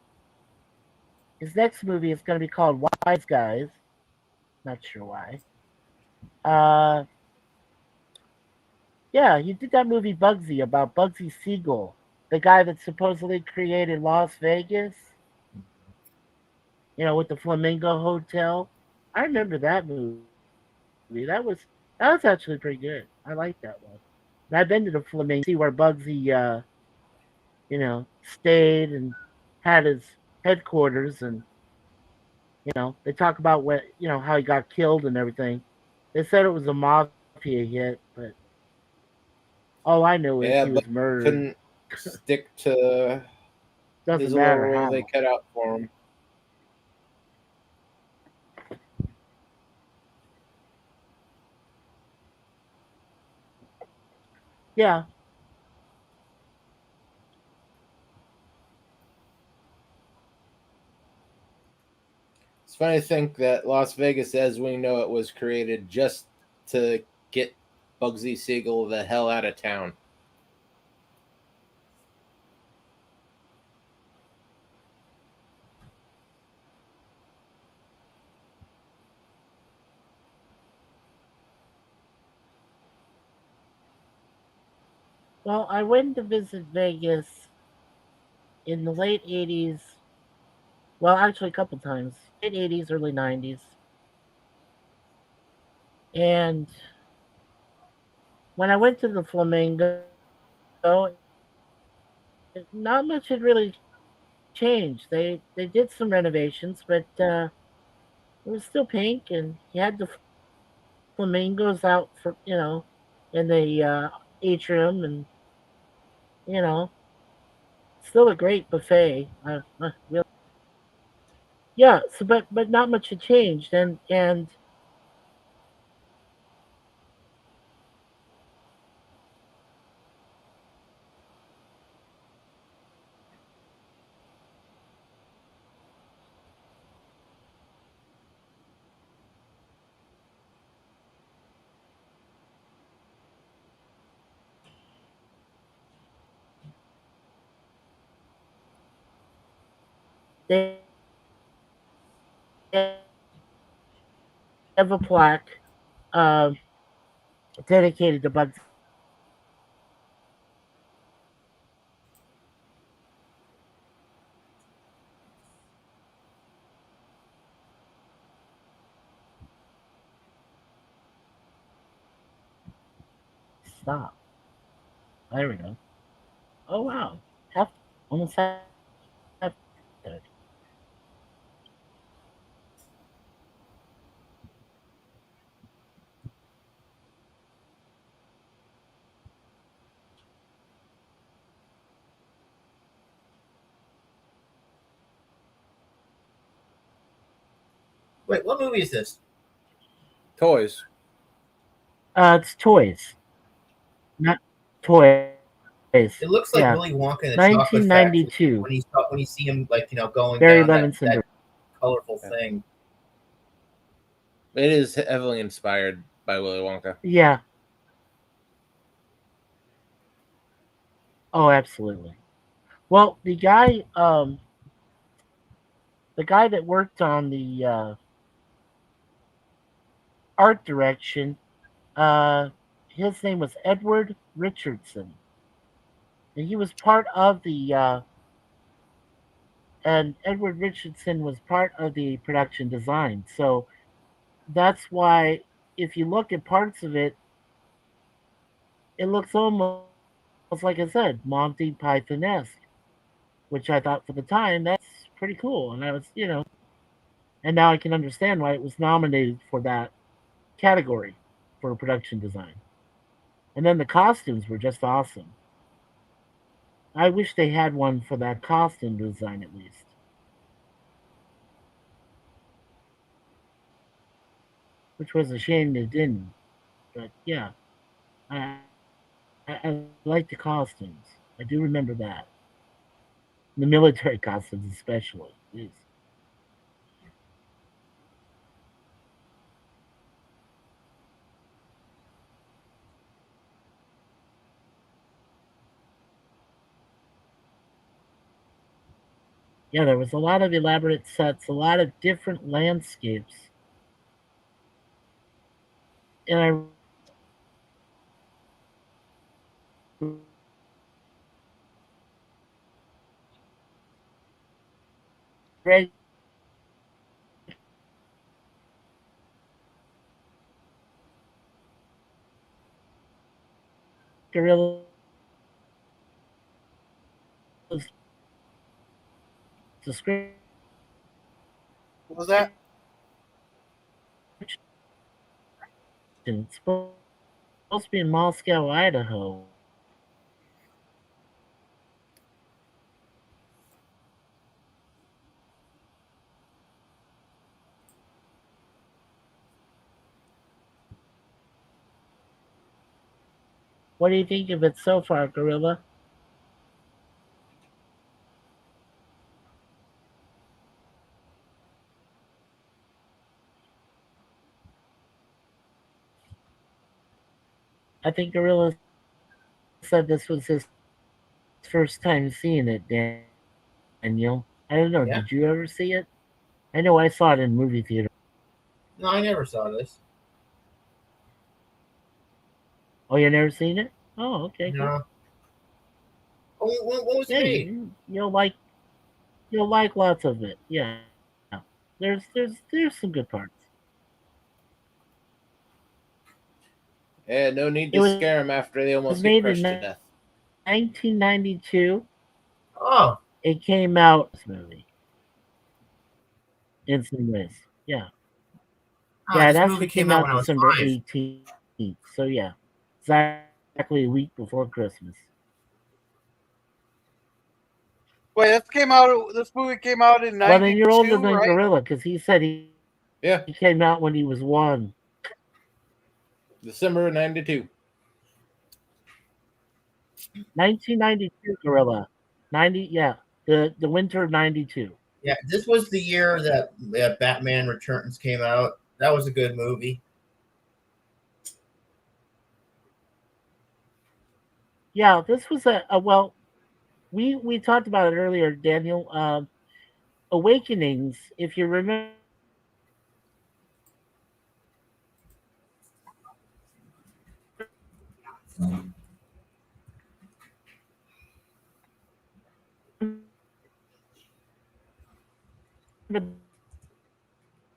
S2: His next movie is going to be called Wise Guys. Not sure why. Uh, yeah, he did that movie Bugsy about Bugsy Siegel, the guy that supposedly created Las Vegas. With the Flamingo Hotel. I remember that movie. That was actually pretty good. I liked that one. And I've been to the Flamingo see where Bugsy stayed and had his headquarters, and they talk about what how he got killed and everything. They said it was a mafia hit, but all I know is he
S3: Yeah,
S2: was
S3: but
S2: murdered.
S3: couldn't stick to
S2: Doesn't
S3: his little
S2: matter
S3: role they
S2: how.
S3: cut out for him.
S2: Yeah,
S3: It's funny to think that Las Vegas, as we know it, was created just to get Bugsy Siegel the hell out of town.
S2: well, I went to visit Vegas in the late 80s. Well, actually, a couple times. Late 80s, early 90s. And when I went to the Flamingo, not much had really changed. They did some renovations, but it was still pink, and you had the flamingos out for in the atrium, and you know, still a great buffet. Really, yeah. So, but not much had changed, and they have a plaque um, dedicated to Bugs. Stop. There we go. Oh wow, half almost half.
S4: Wait, what movie is this?
S3: Toys.
S2: It's toys, not toys.
S4: It looks
S2: Yeah,
S4: like Willy Wonka in the Chocolate Factory
S2: 1992.
S4: when you see him like going
S2: Barry
S4: down that
S2: Levinson.
S4: colorful
S3: Yeah.
S4: thing.
S3: It is heavily inspired by Willy Wonka.
S2: Yeah. Oh, absolutely. Well, the guy that worked on the art direction, uh, his name was Edward Richardson, and he was part of the and Edward Richardson was part of the production design. So that's why if you look at parts of it, it looks almost like I said, Monty Python-esque, which I thought for the time that's pretty cool. And I was, and now I can understand why it was nominated for that category for production design. And then the costumes were just awesome. I wish they had one for that costume design at least, which was a shame they didn't. But yeah, I like the costumes. I do remember that. The military costumes, especially. Jeez. Yeah, there was a lot of elaborate sets, a lot of different landscapes. And I read Gorilla's description.
S1: What was that?
S2: It's supposed to be in Moscow, Idaho. What do you think of it so far, Gorilla? I think Gorilla said this was his first time seeing it, Daniel. I don't know,
S4: Yeah.
S2: did you ever see it? I know I saw it in movie theater.
S4: No, I never saw this.
S2: Oh, you never seen it? Oh, okay.
S4: No.
S2: Good.
S4: What was
S2: Yeah,
S4: made?
S2: you'll like lots of it. Yeah. There's some good parts.
S3: Yeah, no need
S2: It
S3: to
S2: was
S3: scare them after they almost get
S2: made
S3: crushed
S2: in
S3: to death.
S2: 1992.
S4: Oh,
S2: It came out this movie in some ways. Yeah. Yeah, it
S4: this movie
S2: actually
S4: came
S2: came
S4: out
S2: out
S4: when I was
S2: December
S4: 5.
S2: 18th. So yeah, exactly a week before Christmas.
S1: Wait, this movie came out in
S2: Well, then you're older
S1: 92,
S2: than
S1: right?
S2: Gorilla because he said
S3: Yeah,
S2: he came out when he was 1.
S3: December of '92.
S2: 1992, Gorilla. 90, yeah, the winter of 92.
S4: Yeah, this was the year that Batman Returns came out. That was a good movie.
S2: Yeah, this was a well. We talked about it earlier, Daniel. Awakenings, if you remember.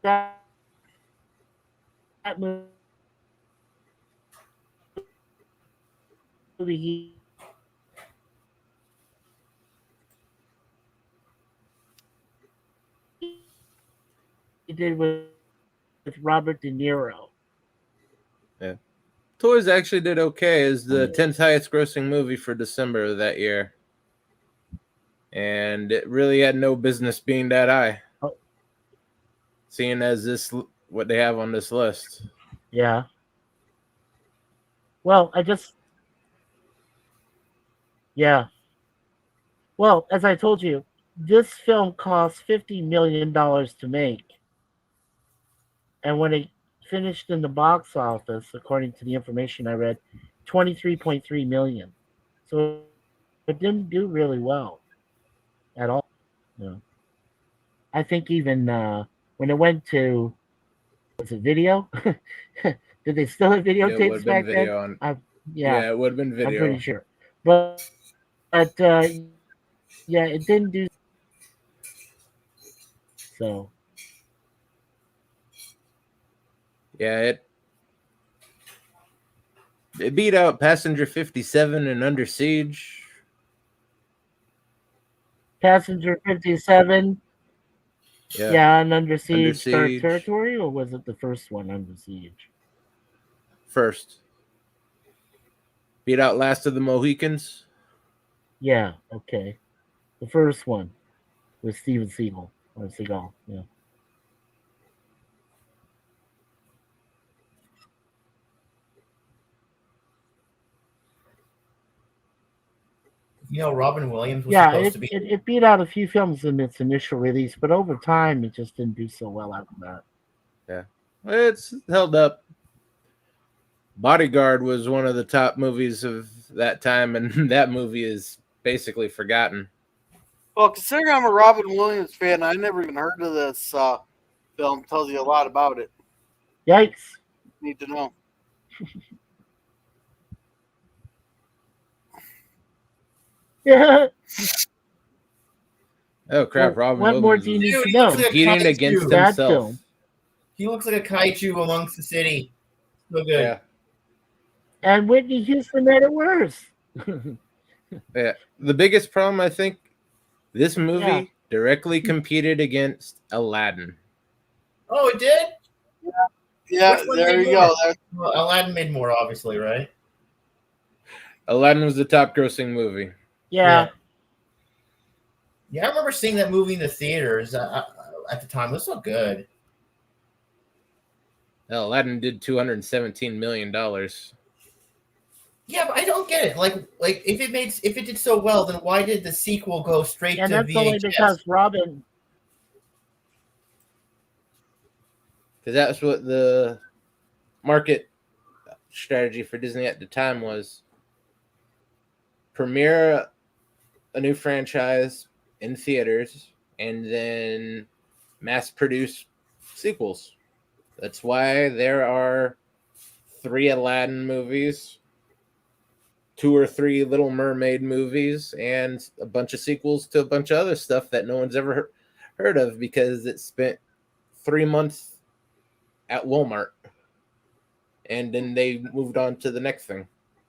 S2: That, that movie he did with Robert De Niro.
S3: Yeah. Toys actually did okay as the 10th highest grossing movie for December of that year. And it really had no business being that high.
S2: Oh.
S3: Seeing as this what they have on this list.
S2: Yeah. Well, yeah. Well, as I told you, this film cost $50 million to make. And when it finished in the box office, according to the information I read, 23.3 million. So it didn't do really well at all. No. I think even when it went to was it video? Did they still have
S3: Yeah, it would
S2: videotapes
S3: have been
S2: back then?
S3: video on.
S2: Yeah,
S3: Yeah, it would have been
S2: I'm
S3: video.
S2: pretty sure. But yeah, it didn't do so.
S3: Yeah, it beat out Passenger 57 and Under Siege.
S2: Passenger 57. Yeah, and Under Siege
S3: Siege.
S2: territory, or was it the first one, Under Siege?
S3: First. Beat out Last of the Mohicans.
S2: Yeah, okay. The first one with Steven Seagal or Seagal. Yeah.
S4: Robin Williams was
S2: Yeah,
S4: supposed to be.
S2: it beat out a few films in its initial release, but over time it just didn't do so well after that.
S3: Yeah. It's held up. Bodyguard was one of the top movies of that time, and that movie is basically forgotten.
S1: Well, considering I'm a Robin Williams fan, I never even heard of this film. Tells you a lot about it.
S2: Yikes.
S1: Need to know.
S2: Yeah.
S3: Oh crap! Robin
S2: What more
S3: Williams
S2: do you
S3: is
S2: need
S4: Dude,
S2: to
S4: he looks
S2: know?
S4: like a
S3: competing against
S4: kaiju.
S2: Bad
S3: himself.
S2: film.
S4: He looks like a kaiju amongst the city. So good.
S3: Yeah,
S2: And Whitney Houston made it worse.
S3: yeah. The biggest problem, I think, this movie
S2: Yeah.
S3: directly competed against Aladdin.
S4: Oh, it did?
S1: Yeah,
S4: Which one
S1: there
S4: made
S1: you
S4: more?
S1: go. There,
S4: Well, Aladdin made more, obviously, right?
S3: Aladdin was the top-grossing movie.
S2: Yeah.
S4: Yeah, I remember seeing that movie in the theaters at the time. It was so good.
S3: Aladdin did $217 million.
S4: Yeah, but I don't get it. Like if it did so well, then why did the sequel go straight
S2: And
S4: to
S2: that's
S4: VHS?
S2: only because Robin.
S3: Because that's what the market strategy for Disney at the time was: premiere a new franchise in theaters and then mass produce sequels. That's why there are 3 Aladdin movies, 2 or 3 Little Mermaid movies, and a bunch of sequels to a bunch of other stuff that no one's ever heard of because it spent 3 months at Walmart and then they moved on to the next thing.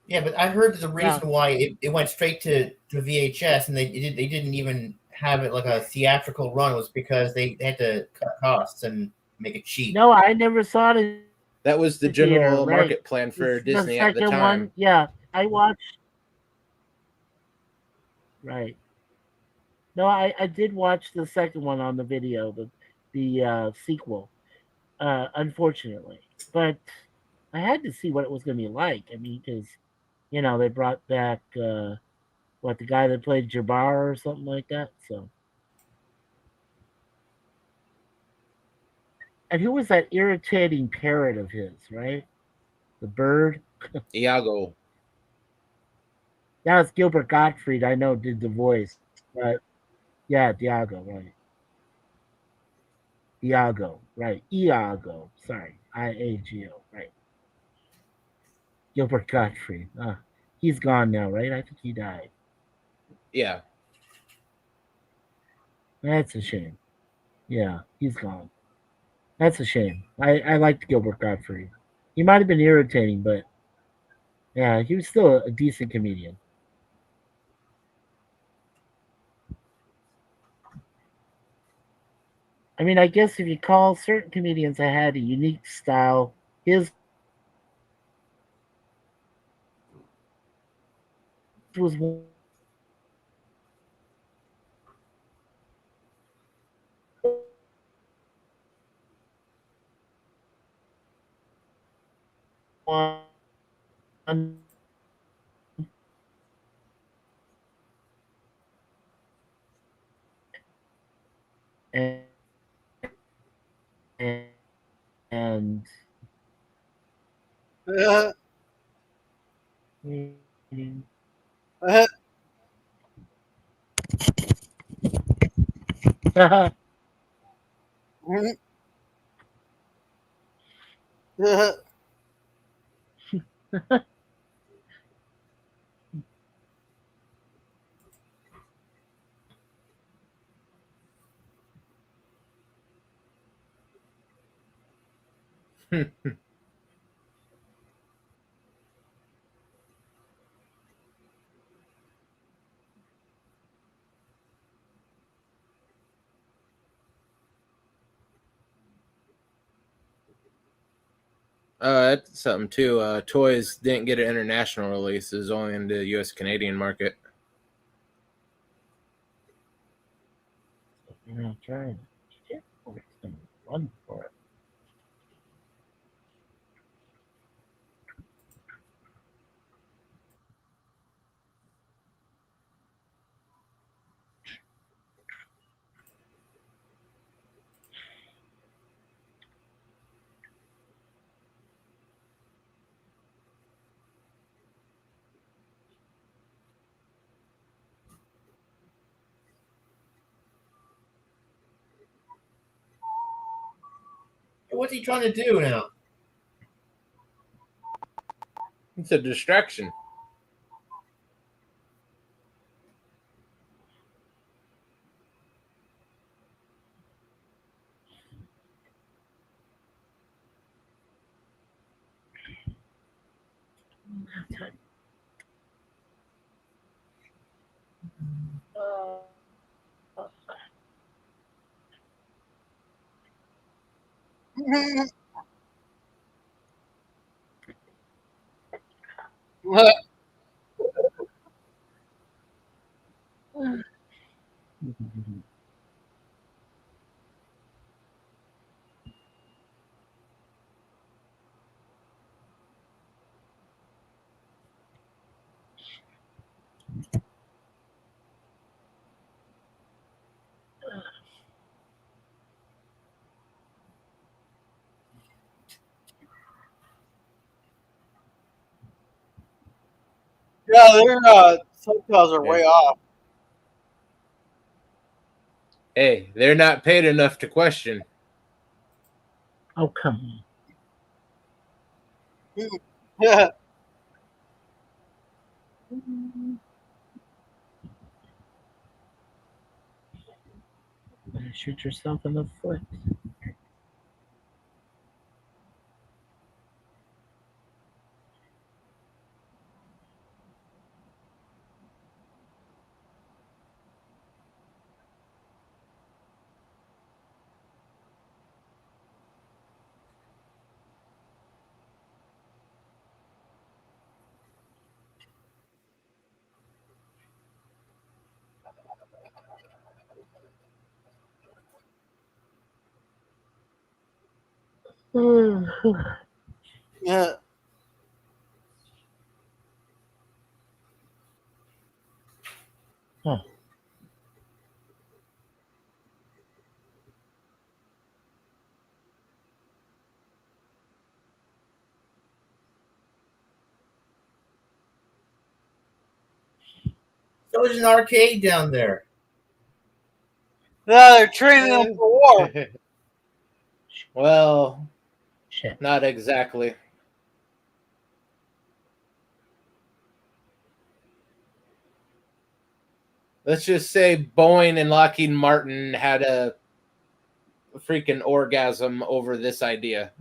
S4: Yeah, but I heard the reason why it went straight to VHS and they didn't even have it like a theatrical run was because they had to cut costs and make it cheap.
S2: No, I never saw it.
S3: That was the general market plan for Disney at the time.
S2: One, yeah, I watched. Right. No, I did watch the second one on the video, the sequel. Unfortunately, but I had to see what it was going to be like. I mean, because they brought back the guy that played Jabbar or something like that. So, and who was that irritating parrot of his? Right, the bird.
S3: Iago.
S2: That was Gilbert Gottfried. I know did the voice, but yeah, Diago, right? Iago, right? Iago, sorry, IAGO, right? Gilbert Gottfried. He's gone now, right? I think he died.
S3: Yeah.
S2: That's a shame. Yeah, he's gone. That's a shame. I liked Gilbert Gottfried. He might have been irritating, but yeah, he was still a decent comedian. I mean, I guess if you call certain comedians that had a unique style, his was one and and
S3: That's something too. Toys didn't get an international release; it was only in the U.S. Canadian market.
S2: trying to run for it.
S4: What's he trying to do now?
S3: It's a distraction.
S1: Yeah, their subtitles are way off.
S3: Hey, they're not paid enough to question.
S2: Oh, come
S1: Yeah.
S2: on. Shoot yourself in the foot.
S1: Yeah.
S2: Huh.
S4: So there's an arcade down there.
S1: Yeah, they're training them for war.
S3: Well,
S2: Shit.
S3: not exactly. Let's just say Boeing and Lockheed Martin had a freaking orgasm over this idea.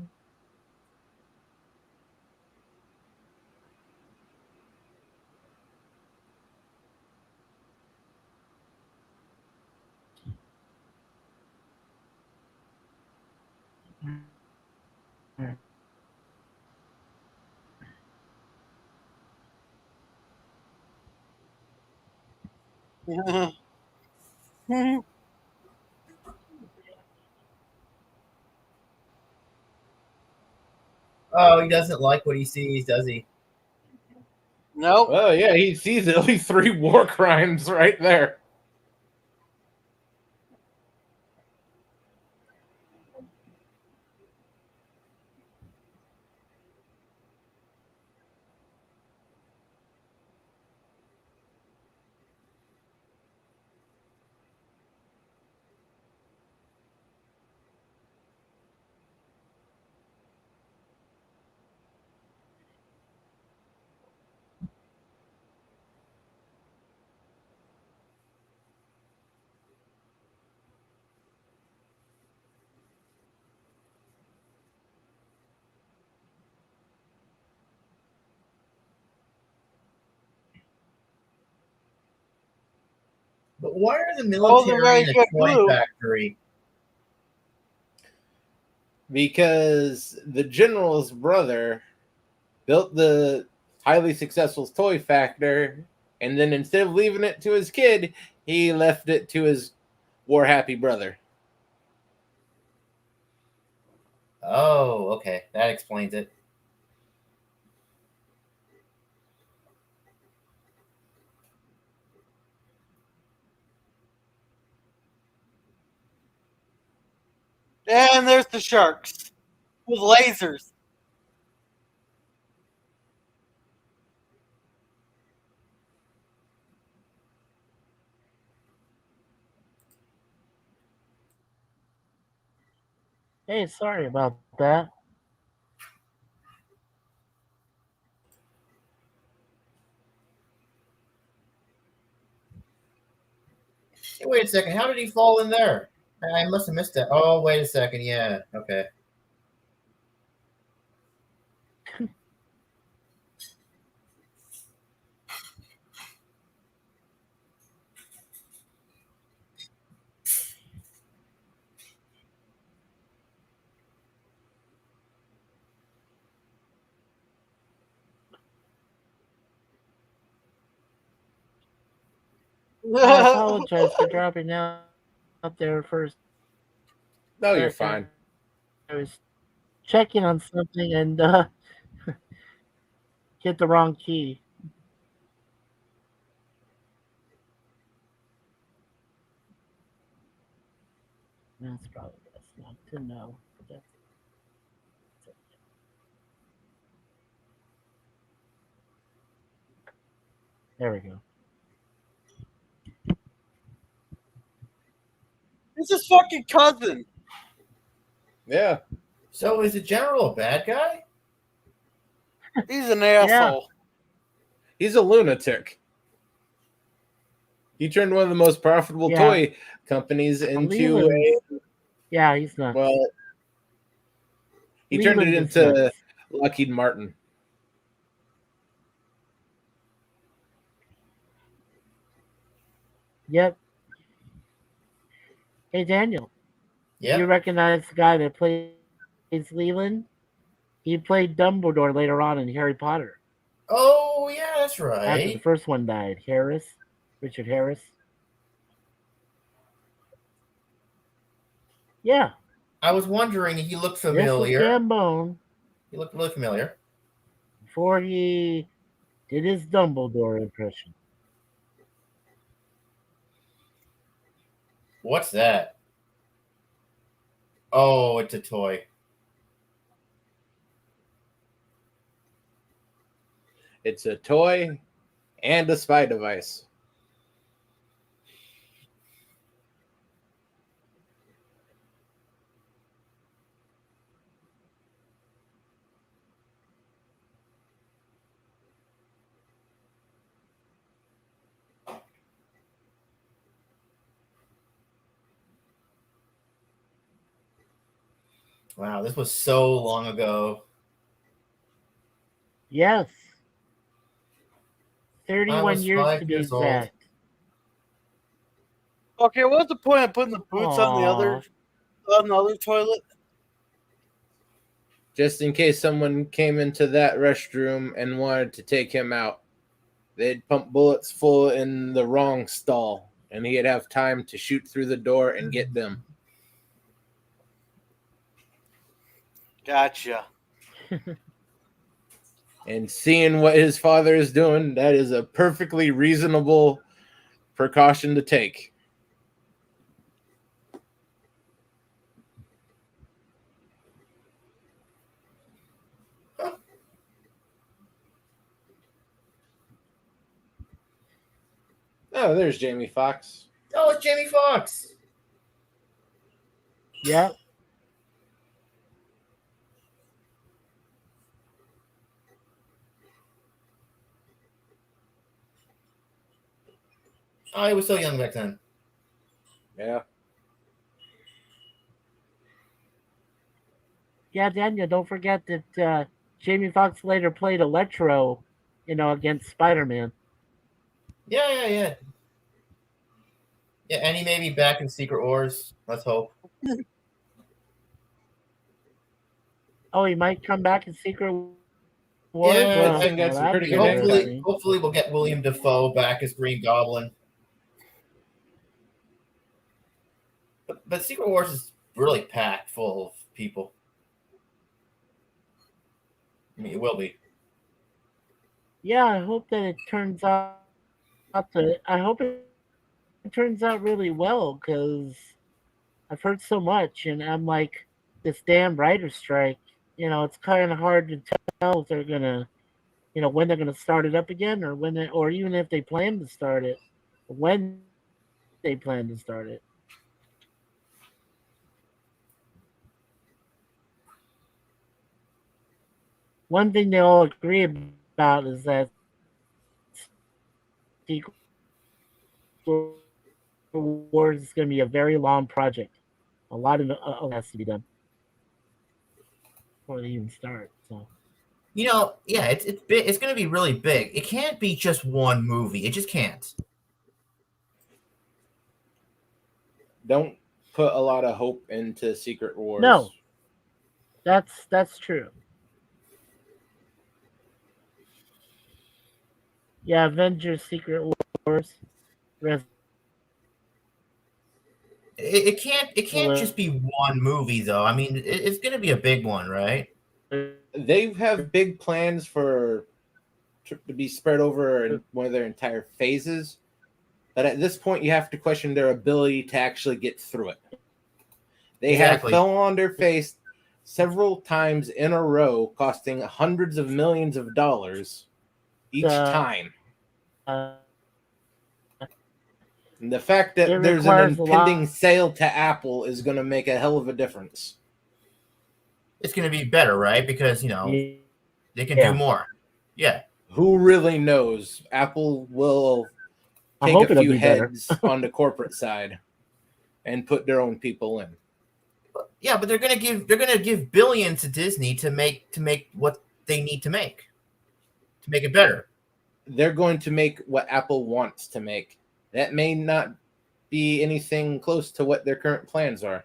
S4: Oh, he doesn't like what he sees, does he?
S1: Nope.
S3: Well, yeah, he sees at least 3 war crimes right there.
S4: But why are the
S1: was a
S4: military
S1: very
S4: in a
S1: good
S4: toy
S1: move.
S4: factory?
S3: Because the general's brother built the highly successful toy factor, and then instead of leaving it to his kid, he left it to his war happy brother.
S4: Oh, okay. That explains it.
S1: And there's the sharks with lasers.
S2: Hey, sorry about that.
S4: Hey, wait a second. How did he fall in there? I must have missed that. Oh, wait a second. Yeah. Okay.
S2: I apologize for dropping out there for a
S3: No, you're
S2: second.
S3: fine.
S2: I was checking on something and hit the wrong key. That's probably best not to know. But that's it. There we go.
S1: It's his fucking cousin.
S3: Yeah.
S4: So is the general a bad guy?
S1: He's an asshole.
S3: He's a lunatic. He turned one of the most profitable
S2: Yeah.
S3: toy companies into
S2: Leland. Yeah, he's not.
S3: well, he turned it
S2: Leland is
S3: into
S2: nuts.
S3: Lockheed Martin.
S2: Yep. Hey, Daniel.
S4: Yeah.
S2: You recognize the guy that plays Leland? He played Dumbledore later on in Harry Potter.
S4: Oh, yeah, that's
S2: After the
S4: right.
S2: first one died. Richard Harris. Yeah.
S4: I was wondering. He looked
S2: This was
S4: familiar.
S2: Gambone
S4: He looked really familiar.
S2: before he did his Dumbledore impression.
S4: What's that? Oh, it's a toy.
S3: It's a toy and a spy device.
S4: Wow, this was so long ago.
S2: Yes.
S4: I
S2: 31
S4: was
S2: years
S4: 5
S2: to be
S4: years old.
S2: exact.
S1: Okay, what's the point of putting the boots on the other toilet?
S3: Just in case someone came into that restroom and wanted to take him out, they'd pump bullets full in the wrong stall, and he'd have time to shoot through the door and get them.
S1: Gotcha.
S3: And seeing what his father is doing, that is a perfectly reasonable precaution to take. Oh, there's Jamie Foxx.
S4: Oh, it's Jamie Foxx.
S2: Yep.
S4: Oh, he was so young back then.
S3: Yeah.
S2: Yeah, Daniel, don't forget that Jamie Foxx later played Electro, against Spider-Man.
S4: Yeah. Yeah, and he may be back in Secret Wars. Let's hope.
S2: Oh, he might come back in Secret Wars?
S4: Yeah,
S3: That thing got some
S2: that'd
S3: pretty
S2: be
S3: good airtime.
S2: interesting.
S4: Hopefully we'll get William Dafoe back as Green Goblin. But Secret Wars is really packed full of people. I mean, it will be.
S2: Yeah, I hope that it turns out I hope it turns out really well, because I've heard so much, and I'm like, this damn writer's strike. It's kind of hard to tell if they're gonna, when they're gonna start it up again, or or even if they plan to start it, when they plan to start it. one thing they all agree about is that Secret Wars is going to be a very long project. A lot of has to be done before they even start. So
S4: Yeah, it's big. It's going to be really big. It can't be just one movie. It just can't.
S3: Don't put a lot of hope into Secret Wars.
S2: no, that's true. Yeah, Avengers: Secret Wars.
S4: It can't just be one movie though. I mean, it's going to be a big one, right?
S3: They have big plans for to be spread over in one of their entire phases. But at this point, you have to question their ability to actually get through it. They have fell on their face several times in a row, costing hundreds of millions of dollars each time. And the fact that there's an impending sale to Apple is going to make a hell of a difference.
S4: It's going to be better, right? Because, they can do more. Yeah.
S3: Who really knows? Apple will take a few heads on the corporate side and put their own people in.
S4: Yeah, but they're gonna give billions to Disney to make what they need to make it better.
S3: They're going to make what Apple wants to make. That may not be anything close to what their current plans are.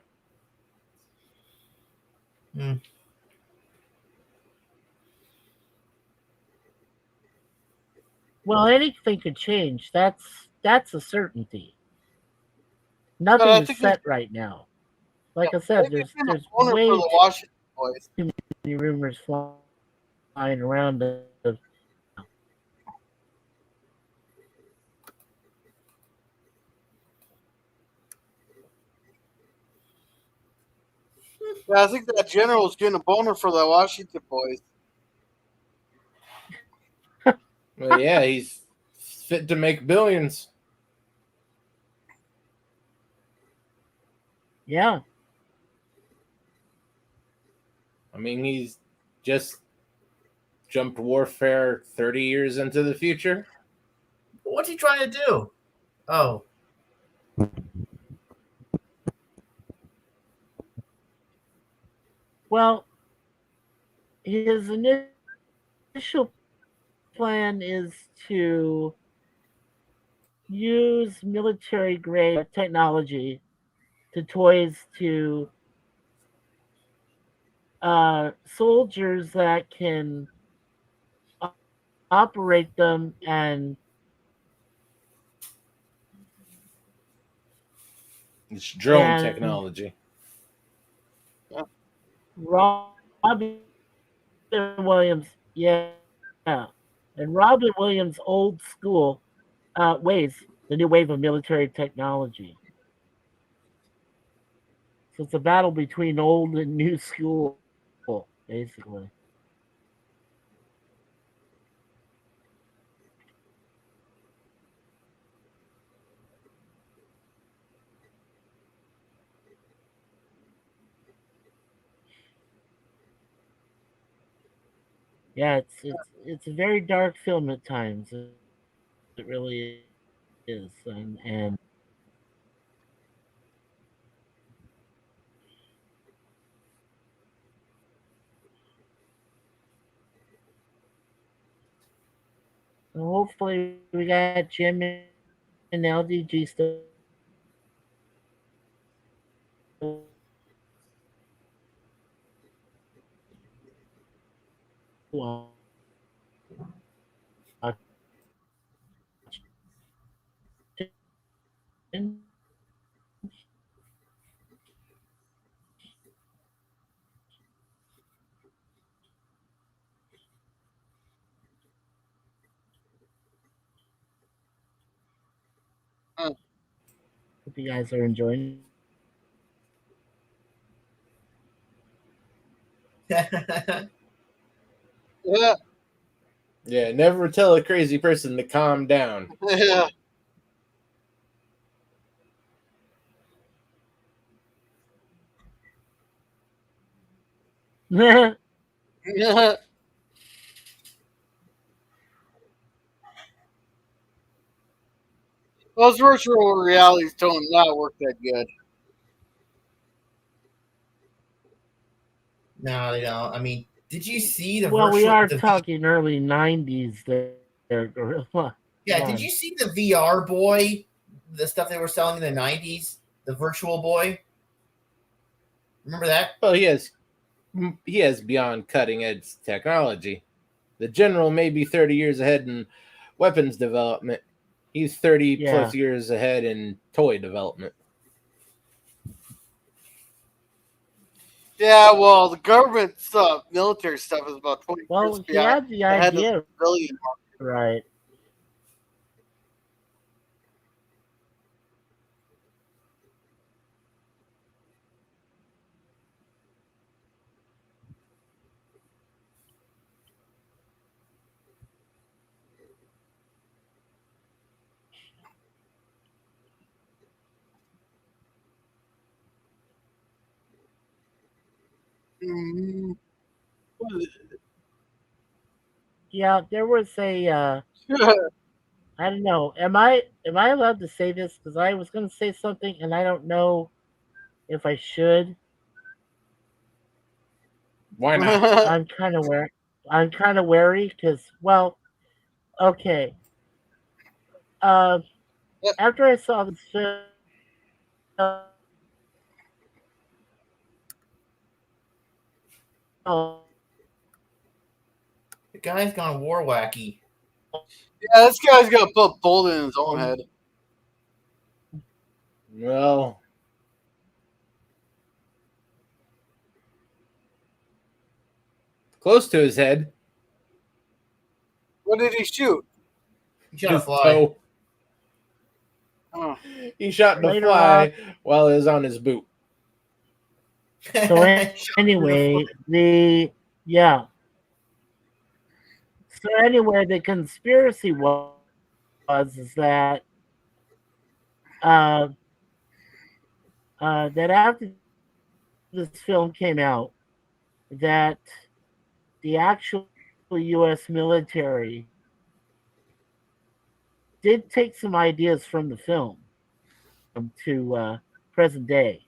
S2: Well, anything could change. That's a certainty. Nothing is set right now. Like I said, there's way
S1: for the Washington Boys.
S2: too many rumors flying around.
S1: Yeah, I think that general is getting a boner for the Washington Boys.
S3: Well, yeah, he's fit to make billions.
S2: Yeah.
S3: I mean, he's just jumped warfare 30 years into the future.
S4: What's he trying to do? Oh.
S2: Well, his initial plan is to use military-grade technology to toys to soldiers that can operate them and
S3: it's drone technology.
S2: Robin Williams, yeah, and Robin Williams' old school ways, the new wave of military technology. So it's a battle between old and new school, basically. Yeah, it's a very dark film at times. It really is, and hopefully we got Jim and LDG still. Hope you guys are enjoying.
S1: Yeah.
S3: Yeah, never tell a crazy person to calm down.
S1: Yeah.
S2: Yeah.
S1: Yeah. Those virtual realities don't not work that good.
S4: No, they don't. I mean, did you see the
S2: Well, we
S4: virtual?
S2: are
S4: The
S2: talking early '90s there, Gorilla.
S4: Yeah,
S2: Come
S4: did
S2: on.
S4: you see the VR boy? The stuff they were selling in the 90s? The virtual boy? Remember that?
S3: Well, he has beyond cutting edge technology. The general may be 30 years ahead in weapons development. He's 30
S2: Yeah.
S3: plus years ahead in toy development.
S1: Yeah, well, the government stuff, military stuff is about 20
S2: Well,
S1: years
S2: he
S1: beyond
S2: had the
S1: ahead of the
S2: idea
S1: civilian
S2: right.
S1: market.
S2: Yeah, there was a I don't know. Am I allowed to say this? Because I was going to say something, and I don't know if I should.
S3: Why not?
S2: I'm kind of wary because, well, okay. After I saw this film,
S4: The guy's gone war wacky.
S1: Yeah, this guy's got to put bullet in his own head.
S3: Well, close to his head.
S1: What did he shoot?
S4: He shot a
S3: His
S4: fly.
S3: toe.
S1: Oh.
S3: He shot the
S2: Later
S3: fly while it was on his boot.
S2: so anyway, the conspiracy is that that after this film came out, that the actual U.S. military did take some ideas from the film to present day.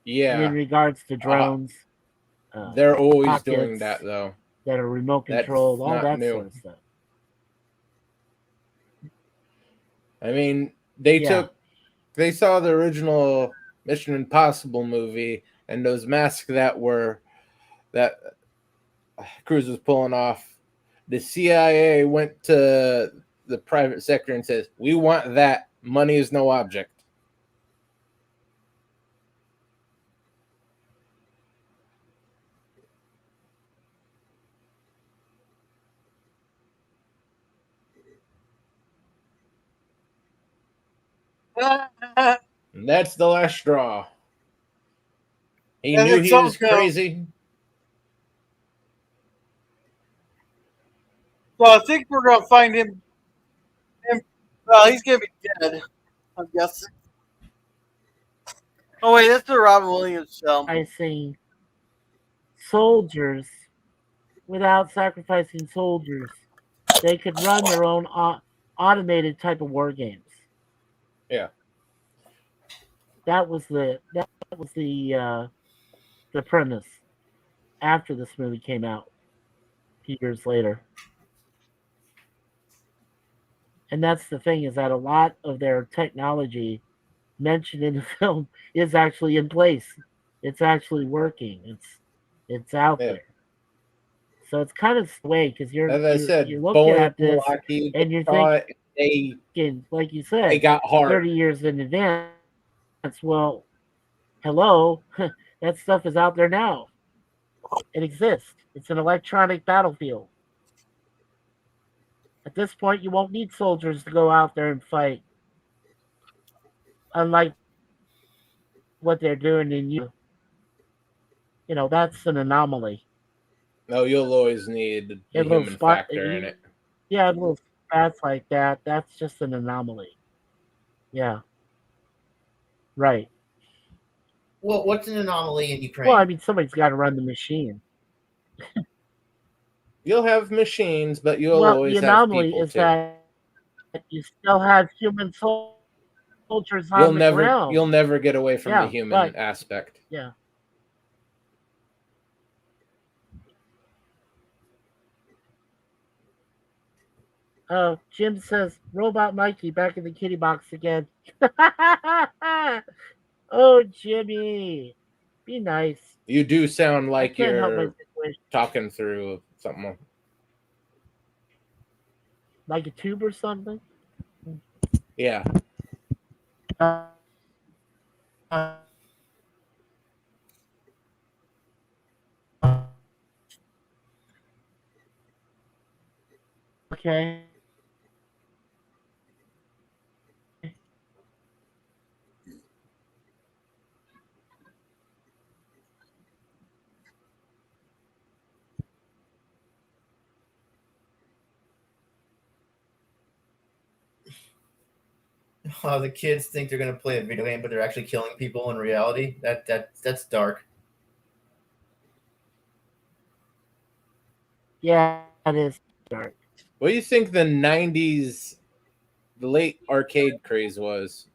S3: Yeah.
S2: In regards to drones.
S3: They're always
S2: rockets
S3: doing that, though.
S2: That are remote
S3: That's
S2: controlled, all
S3: not
S2: that
S3: new.
S2: sort of stuff.
S3: I mean, they saw the original Mission Impossible movie and those masks that Cruise was pulling off. The CIA went to the private sector and says, "We want that. Money is no object." And that's the last straw. He
S1: I
S3: knew
S1: think
S3: he
S1: so,
S3: was
S1: no.
S3: crazy.
S1: So I think we're gonna find him. Well, he's gonna be dead, I'm guessing. Oh wait, that's the Robin Williams film.
S2: I see soldiers without sacrificing soldiers. They could run their own automated type of war games.
S3: Yeah.
S2: That was the premise after this movie came out a few years later. And that's the thing, is that a lot of their technology mentioned in the film is actually in place. It's actually working. It's out there. So it's kind of way because you're looking at this and you're thinking, like you said,
S3: they got hard
S2: 30 years in advance. Well, hello, that stuff is out there now. It exists. It's an electronic battlefield. At this point, you won't need soldiers to go out there and fight. Unlike what they're doing in you know, that's an anomaly.
S3: No, you'll always need the human factor in it.
S2: Yeah, little spots like that. That's just an anomaly. Yeah. Right.
S4: Well, what's an anomaly in Ukraine?
S2: Well, I mean, somebody's got to run the machine.
S3: You'll have machines, but you'll always have people
S2: is
S3: too.
S2: that you still have human soldiers on the ground.
S3: You'll never get away from the
S2: Yeah,
S3: human
S2: but
S3: aspect.
S2: yeah. Jim says, Robot Mikey back in the kitty box again. Oh, Jimmy. Be nice.
S3: You do sound
S2: I
S3: like
S2: can't help my
S3: you're
S2: situation.
S3: talking through something.
S2: Like a tube or something?
S3: Yeah.
S2: Uh, uh, okay.
S4: The kids think they're gonna play a video game, but they're actually killing people in reality. That's dark.
S2: Yeah, it is dark.
S3: What do you think the 90s, the late arcade craze was?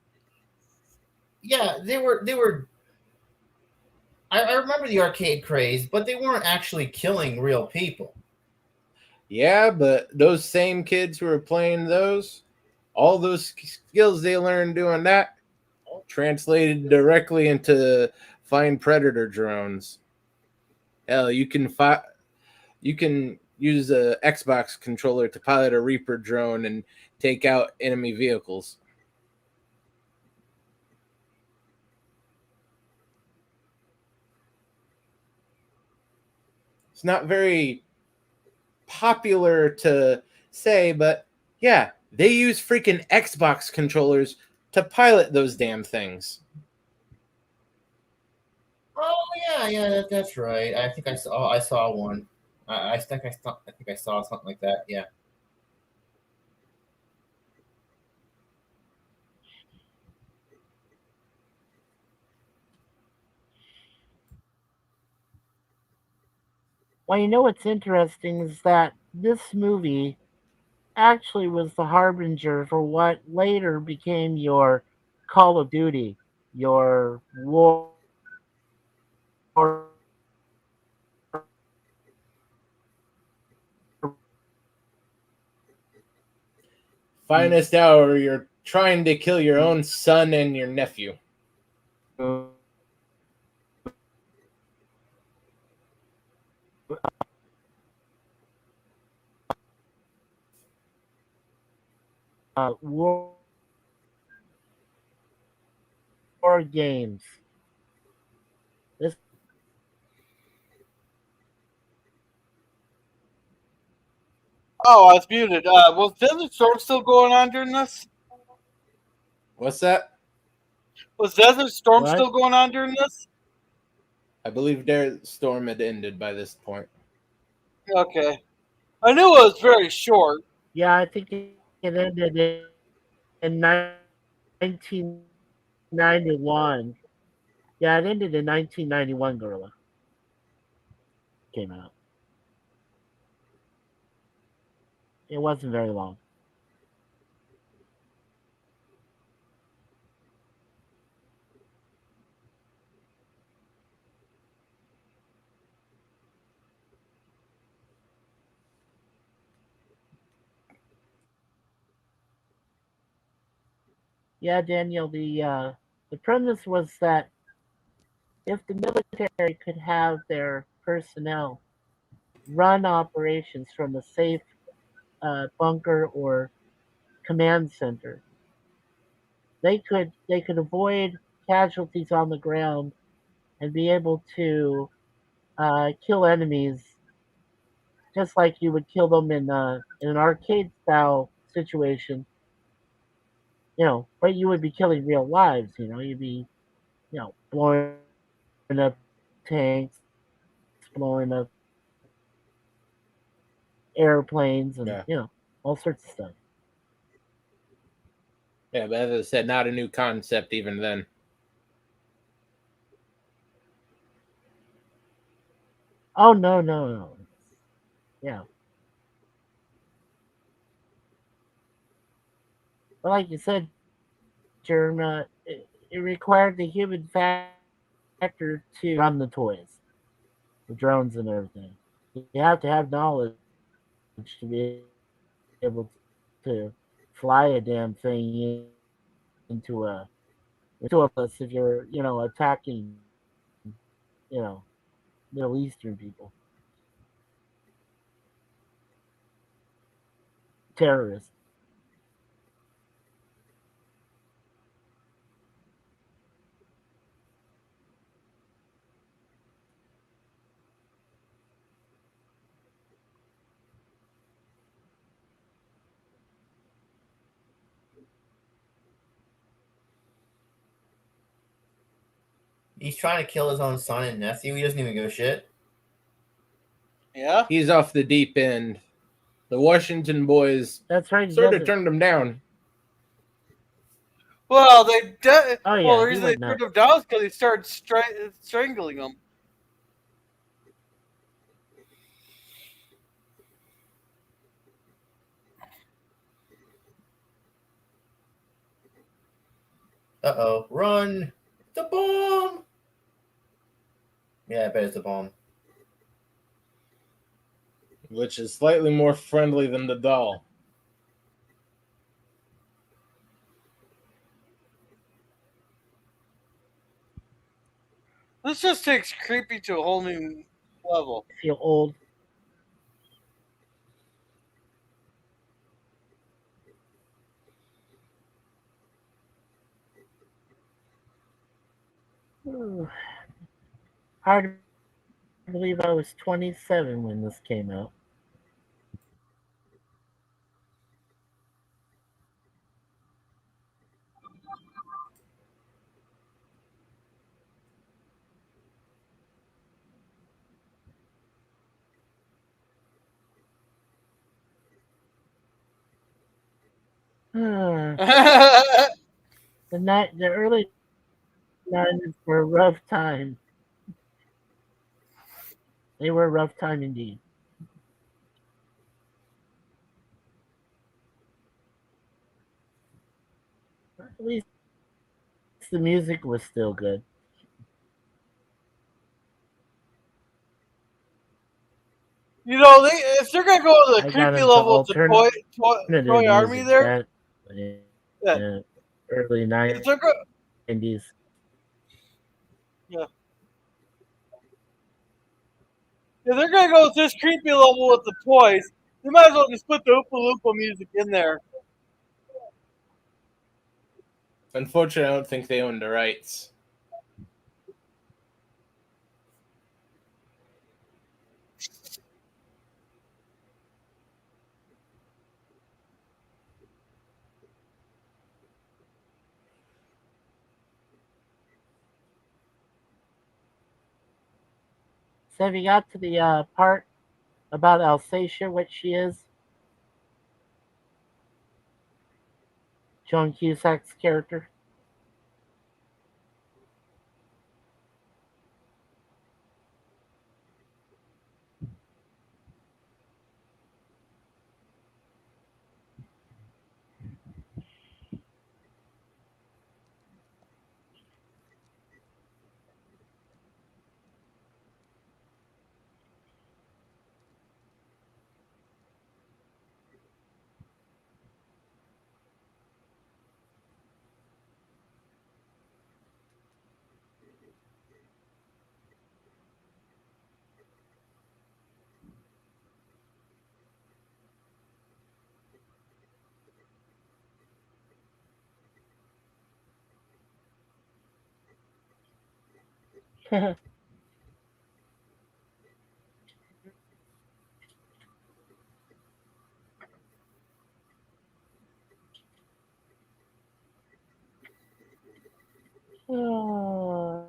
S4: Yeah, they were. I remember the arcade craze, but they weren't actually killing real people.
S3: Yeah, but those same kids who were playing those, all those skills they learned doing that translated directly into flying predator drones. Hell, you can use a Xbox controller to pilot a Reaper drone and take out enemy vehicles. It's not very popular to say, but yeah, they use freaking Xbox controllers to pilot those damn things.
S4: Oh yeah, that's right. I think I saw one. I think I saw something like that. Yeah.
S2: Well, you know what's interesting is that this movie actually was the harbinger for what later became your Call of Duty, your War.
S3: Finest hour, you're trying to kill your own son and your nephew.
S2: War games. This
S1: Oh, I was muted. Was Desert Storm still going on during this?
S3: What's that?
S1: Was Desert Storm
S2: what?
S1: still going on during this?
S3: I believe their storm had ended by this point.
S1: Okay. I knew it was very short.
S2: Yeah, I think it ended in 1991. Yeah, it ended in 1991. Gorilla came out. It wasn't very long. Yeah, Daniel. The premise was that if the military could have their personnel run operations from a safe bunker or command center, they could avoid casualties on the ground and be able to kill enemies just like you would kill them in an arcade style situation. But you would be killing real lives. You'd be blowing up tanks, blowing up airplanes, and
S3: Yeah.
S2: all sorts of stuff.
S3: Yeah, but as I said, not a new concept even then.
S2: Oh no. Yeah. But like you said, Germ, it required the human factor to run the toys, the drones and everything. You have to have knowledge to be able to fly a damn thing into a place if you're, attacking, you know, Middle Eastern people, terrorists.
S4: He's trying to kill his own son and nephew. He doesn't even give a shit.
S1: Yeah.
S3: He's off the deep end. The Washington boys
S2: That's right. He
S3: sort of
S2: doesn't.
S3: turned him down.
S1: Well,
S2: Oh yeah,
S1: well, the
S2: he
S1: reason they
S2: went
S1: turned
S2: nuts.
S1: him down is because he started strangling him.
S4: Uh-oh. Run! The bomb! Yeah, I bet it's a bomb.
S3: Which is slightly more friendly than the doll.
S1: This just takes creepy to a whole new level.
S2: I feel old. Ooh. Hard to believe I was 27 when this came out. the the early 90s were a rough time. They were a rough time indeed. At least the music was still good.
S1: If they're gonna go to the
S2: I got
S1: creepy
S2: into
S1: level with the
S2: alternative
S1: toy army
S2: music
S1: there,
S2: that
S1: yeah,
S2: early
S1: if they're go,
S2: 90s.
S1: yeah, if they're gonna go with this creepy level with the toys, they might as well just put the Oompa Loompa music in there.
S3: Unfortunately, I don't think they own the rights.
S2: So have you got to the part about Alsatia, what she is? Joan Cusack's character? Oh,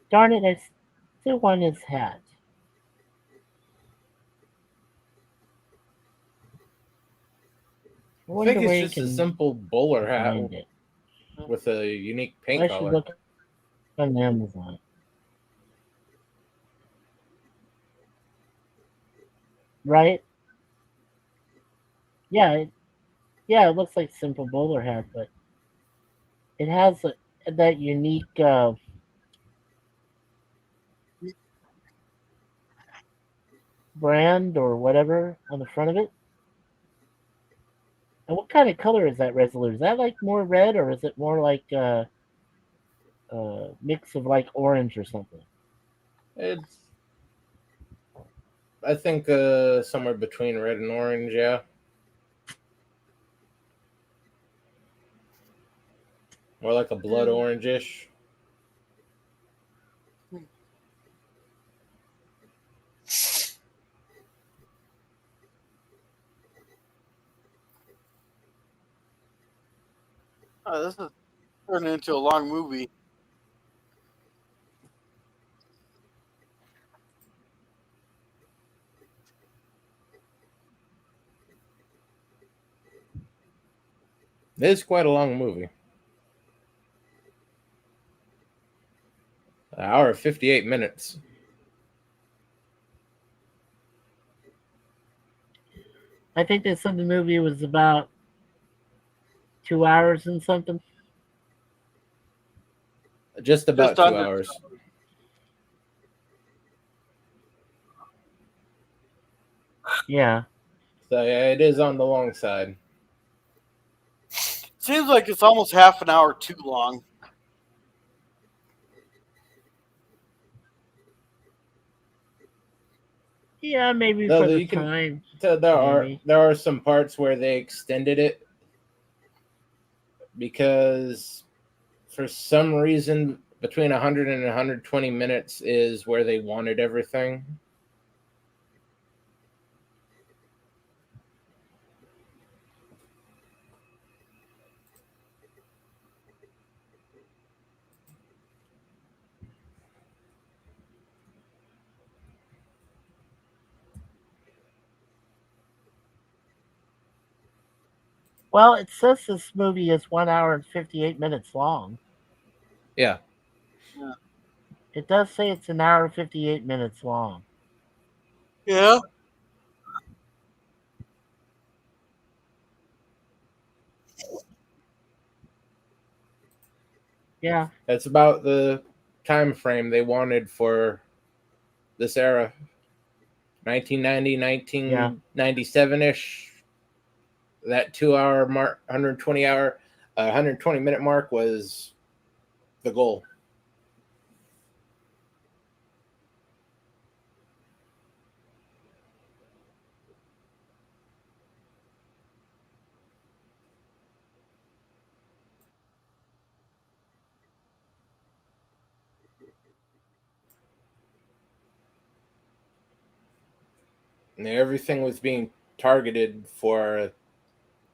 S2: darn it, I still want his hat.
S3: I think
S2: Wonder
S3: it's
S2: where you
S3: just a
S2: can
S3: simple bowler hat
S2: find it.
S3: with a unique paint
S2: I should
S3: color.
S2: look on Amazon. Right? Yeah, yeah, it looks like simple bowler hat, but it has that unique brand or whatever on the front of it. And what kind of color is that Resolute? Is that like more red or is it more like mix of like orange or something?
S3: It's, I think, somewhere between red and orange. Yeah, more like a blood orangish.
S1: This is turning into a long movie.
S3: It is quite a long movie. An hour 58 minutes.
S2: I think they said the movie was about 2 hours and something.
S3: Just about
S1: Just
S3: 2
S1: under.
S3: hours.
S2: Yeah.
S3: So yeah, it is on the long side.
S1: Seems like it's almost half an hour too long.
S2: Yeah, maybe
S3: Though
S2: for the
S3: you can,
S2: time.
S3: so
S2: Maybe.
S3: there are some parts where they extended it because for some reason between 100 and 120 minutes is where they wanted everything.
S2: Well, it says this movie is 1 hour and 58 minutes long.
S3: Yeah.
S2: It does say it's an hour and 58 minutes long.
S1: Yeah.
S2: Yeah.
S3: That's about the time frame they wanted for this era. 1990,
S2: Yeah.
S3: 1997-ish. That 2 hour mark, 120 minute mark was the goal. And everything was being targeted for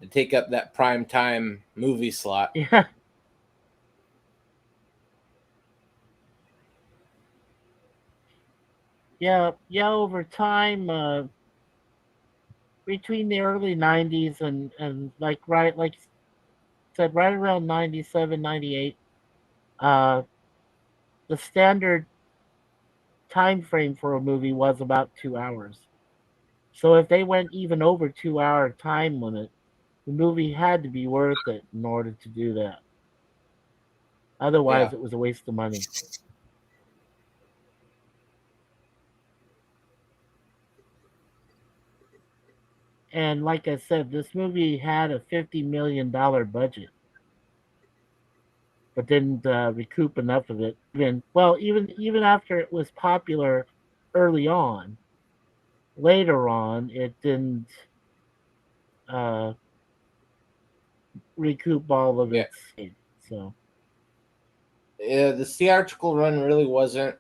S3: to take up that prime time movie slot.
S2: Yeah. Yeah. Yeah. Over time, between the early 90s and like you said, right around 97, 98, uh, the standard time frame for a movie was about 2 hours. So if they went even over 2 hour time limit, the movie had to be worth it in order to do that.
S3: Yeah.
S2: Otherwise, it was a waste of money. And like I said, this movie had a $50 million budget, but didn't recoup enough of it. Even after it was popular early on, later on it didn't uh, recoup all of
S3: Yeah.
S2: its aid. So
S3: Yeah, the theatrical run really wasn't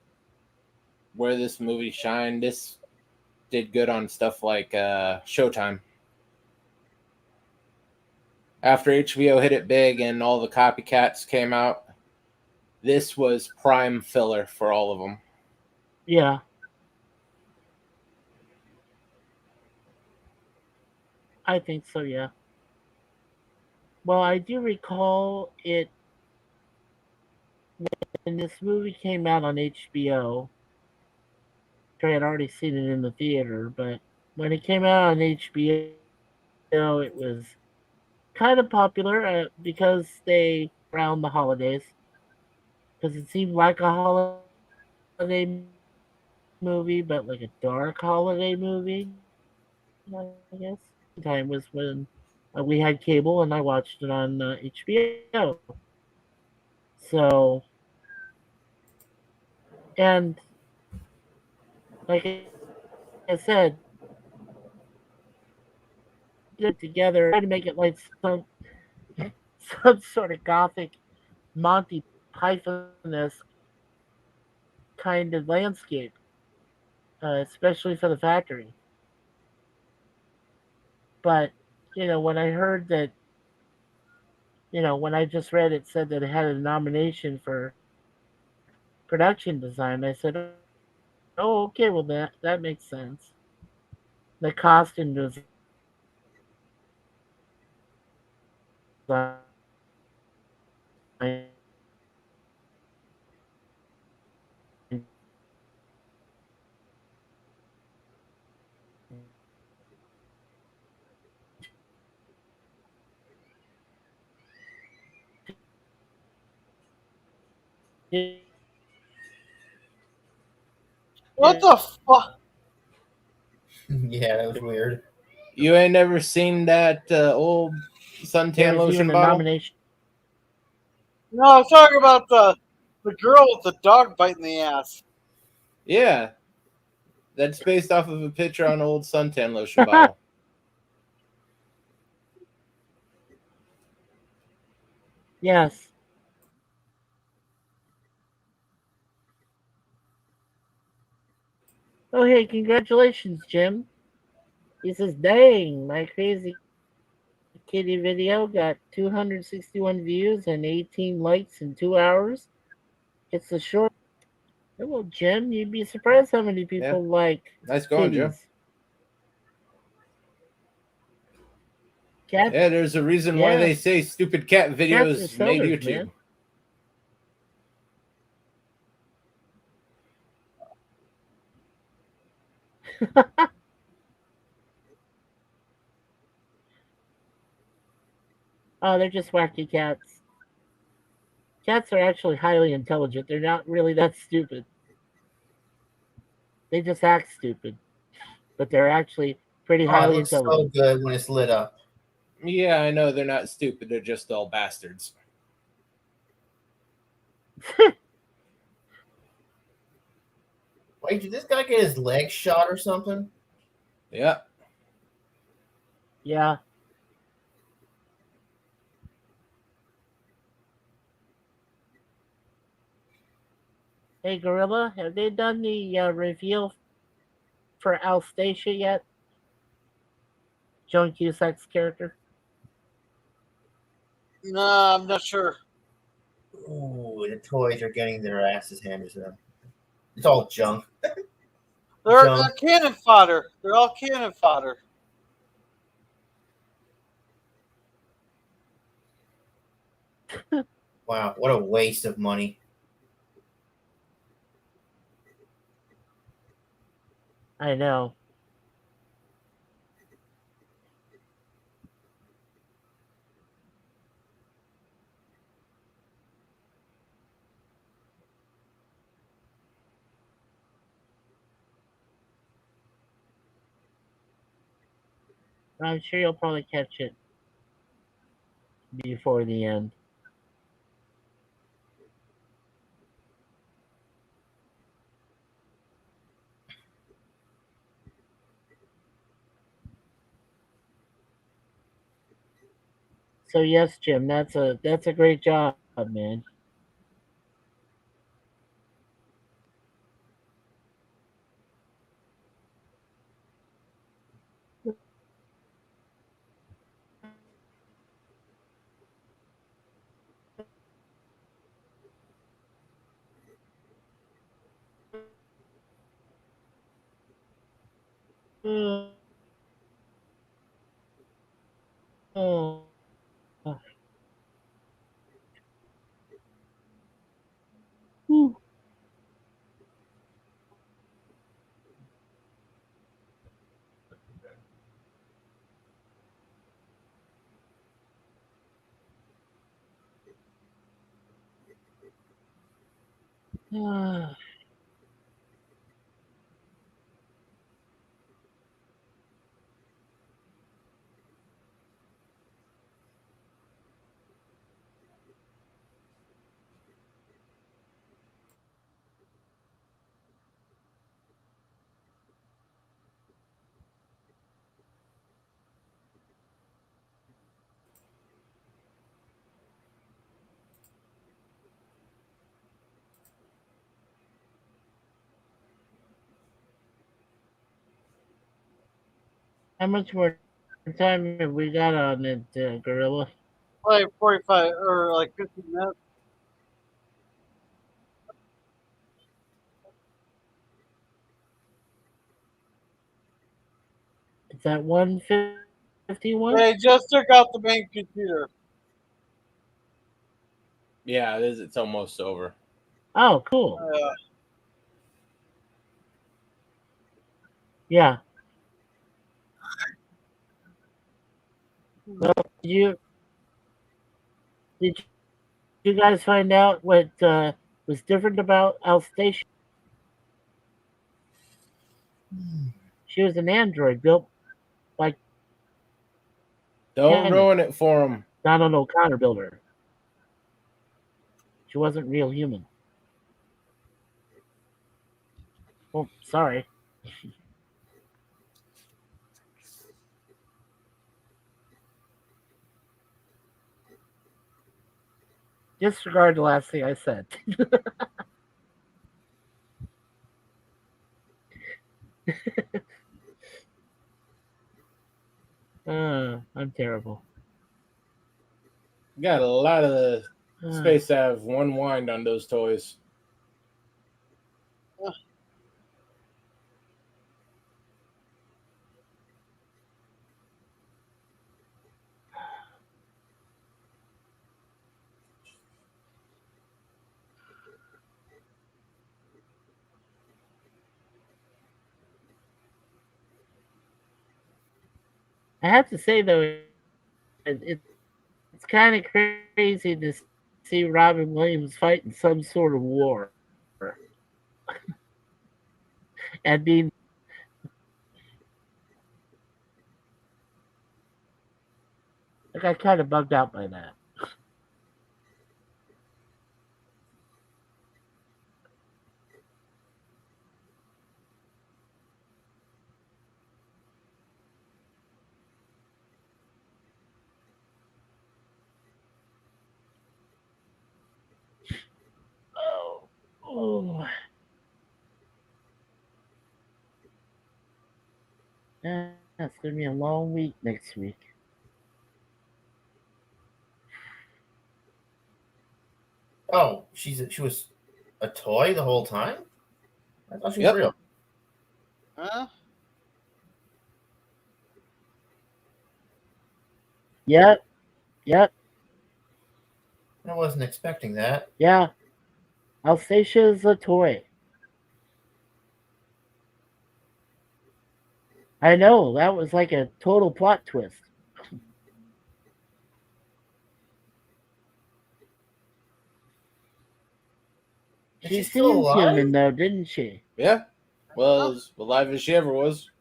S3: where this movie shined. This did good on stuff like Showtime. After HBO hit it big and all the copycats came out, this was prime filler for all of them.
S2: yeah, I think so. Yeah. Well, I do recall it when this movie came out on HBO, I had already seen it in the theater, but when it came out on HBO, it was kind of popular because they around the holidays, because it seemed like a holiday movie, but like a dark holiday movie, I guess. Time was when we had cable and I watched it on HBO. So, and like I said, did it together, try to make it like some sort of gothic Monty Python-esque kind of landscape, especially for the factory. But when I heard that, when I just read it said that it had a nomination for production design, I said, "Oh, okay, well that makes sense." The costume design,
S1: What the fuck?
S4: Yeah, that was weird.
S3: You ain't never seen that old suntan
S2: there's even
S3: lotion
S2: a
S3: bottle?
S2: nomination.
S1: No, I'm talking about the girl with the dog biting the ass.
S3: Yeah, that's based off of a picture on an old suntan lotion bottle.
S2: Yes. Oh, hey, congratulations, Jim. He says, "Dang, my crazy kitty video got 261 views and 18 likes in 2 hours. It's a short." Oh, well, Jim, you'd be surprised how many
S3: Yeah,
S2: people like
S3: nice going, Joe.
S2: kitties. Cats,
S3: Yeah, there's a reason why
S2: yeah,
S3: they say stupid cat
S2: cats are
S3: videos made
S2: sellers,
S3: YouTube.
S2: man. Oh, they're just wacky cats. Cats are actually highly intelligent. They're not really that stupid. They just act stupid, but they're actually pretty
S4: Oh, it
S2: highly
S4: looks so
S2: intelligent.
S4: good when it's lit up.
S3: Yeah, I know they're not stupid. They're just all bastards.
S4: Wait, did this guy get his leg shot or something?
S3: Yeah.
S2: Yeah. Hey, Gorilla, have they done the reveal for Alsatia yet? Joan Cusack's character?
S1: No, I'm not sure.
S4: Ooh, the toys are getting their asses handed to them. It's all junk.
S1: They're cannon fodder. They're all cannon fodder.
S4: Wow, what a waste of money.
S2: I know. I'm sure you'll probably catch it before the end. So yes, Jim, that's a great job, man. Oh, oh, How much more time have we got on it, Gorilla?
S1: Like 45 or like 15 minutes.
S2: It's at 1:51.
S1: They just took out the main computer.
S3: Yeah, it is. It's almost over.
S2: Oh, cool. Yeah. Well, did you guys find out what was different about Alsatia? She was an android built by
S3: Don't
S2: Kenneth.
S3: ruin it for him.
S2: Donald O'Connor built her. She wasn't real human. Oh, sorry. Disregard the last thing I said. I'm terrible.
S3: Got a lot of space to have one wind on those toys.
S2: I have to say though, it's kind of crazy to see Robin Williams fighting some sort of war and being. I got kind of bugged out by that. Oh. Yeah, it's gonna be a long week next week.
S4: Oh, she was a toy the whole time? I thought she was
S3: Yep.
S4: real.
S1: Huh?
S2: Yep.
S4: I wasn't expecting that.
S2: Yeah. Alsatia is a toy. I know, that was like a total plot twist.
S4: Is
S2: She
S4: she still
S2: seems
S4: alive?
S2: human though, didn't she?
S3: Yeah. Well, as alive as she ever was.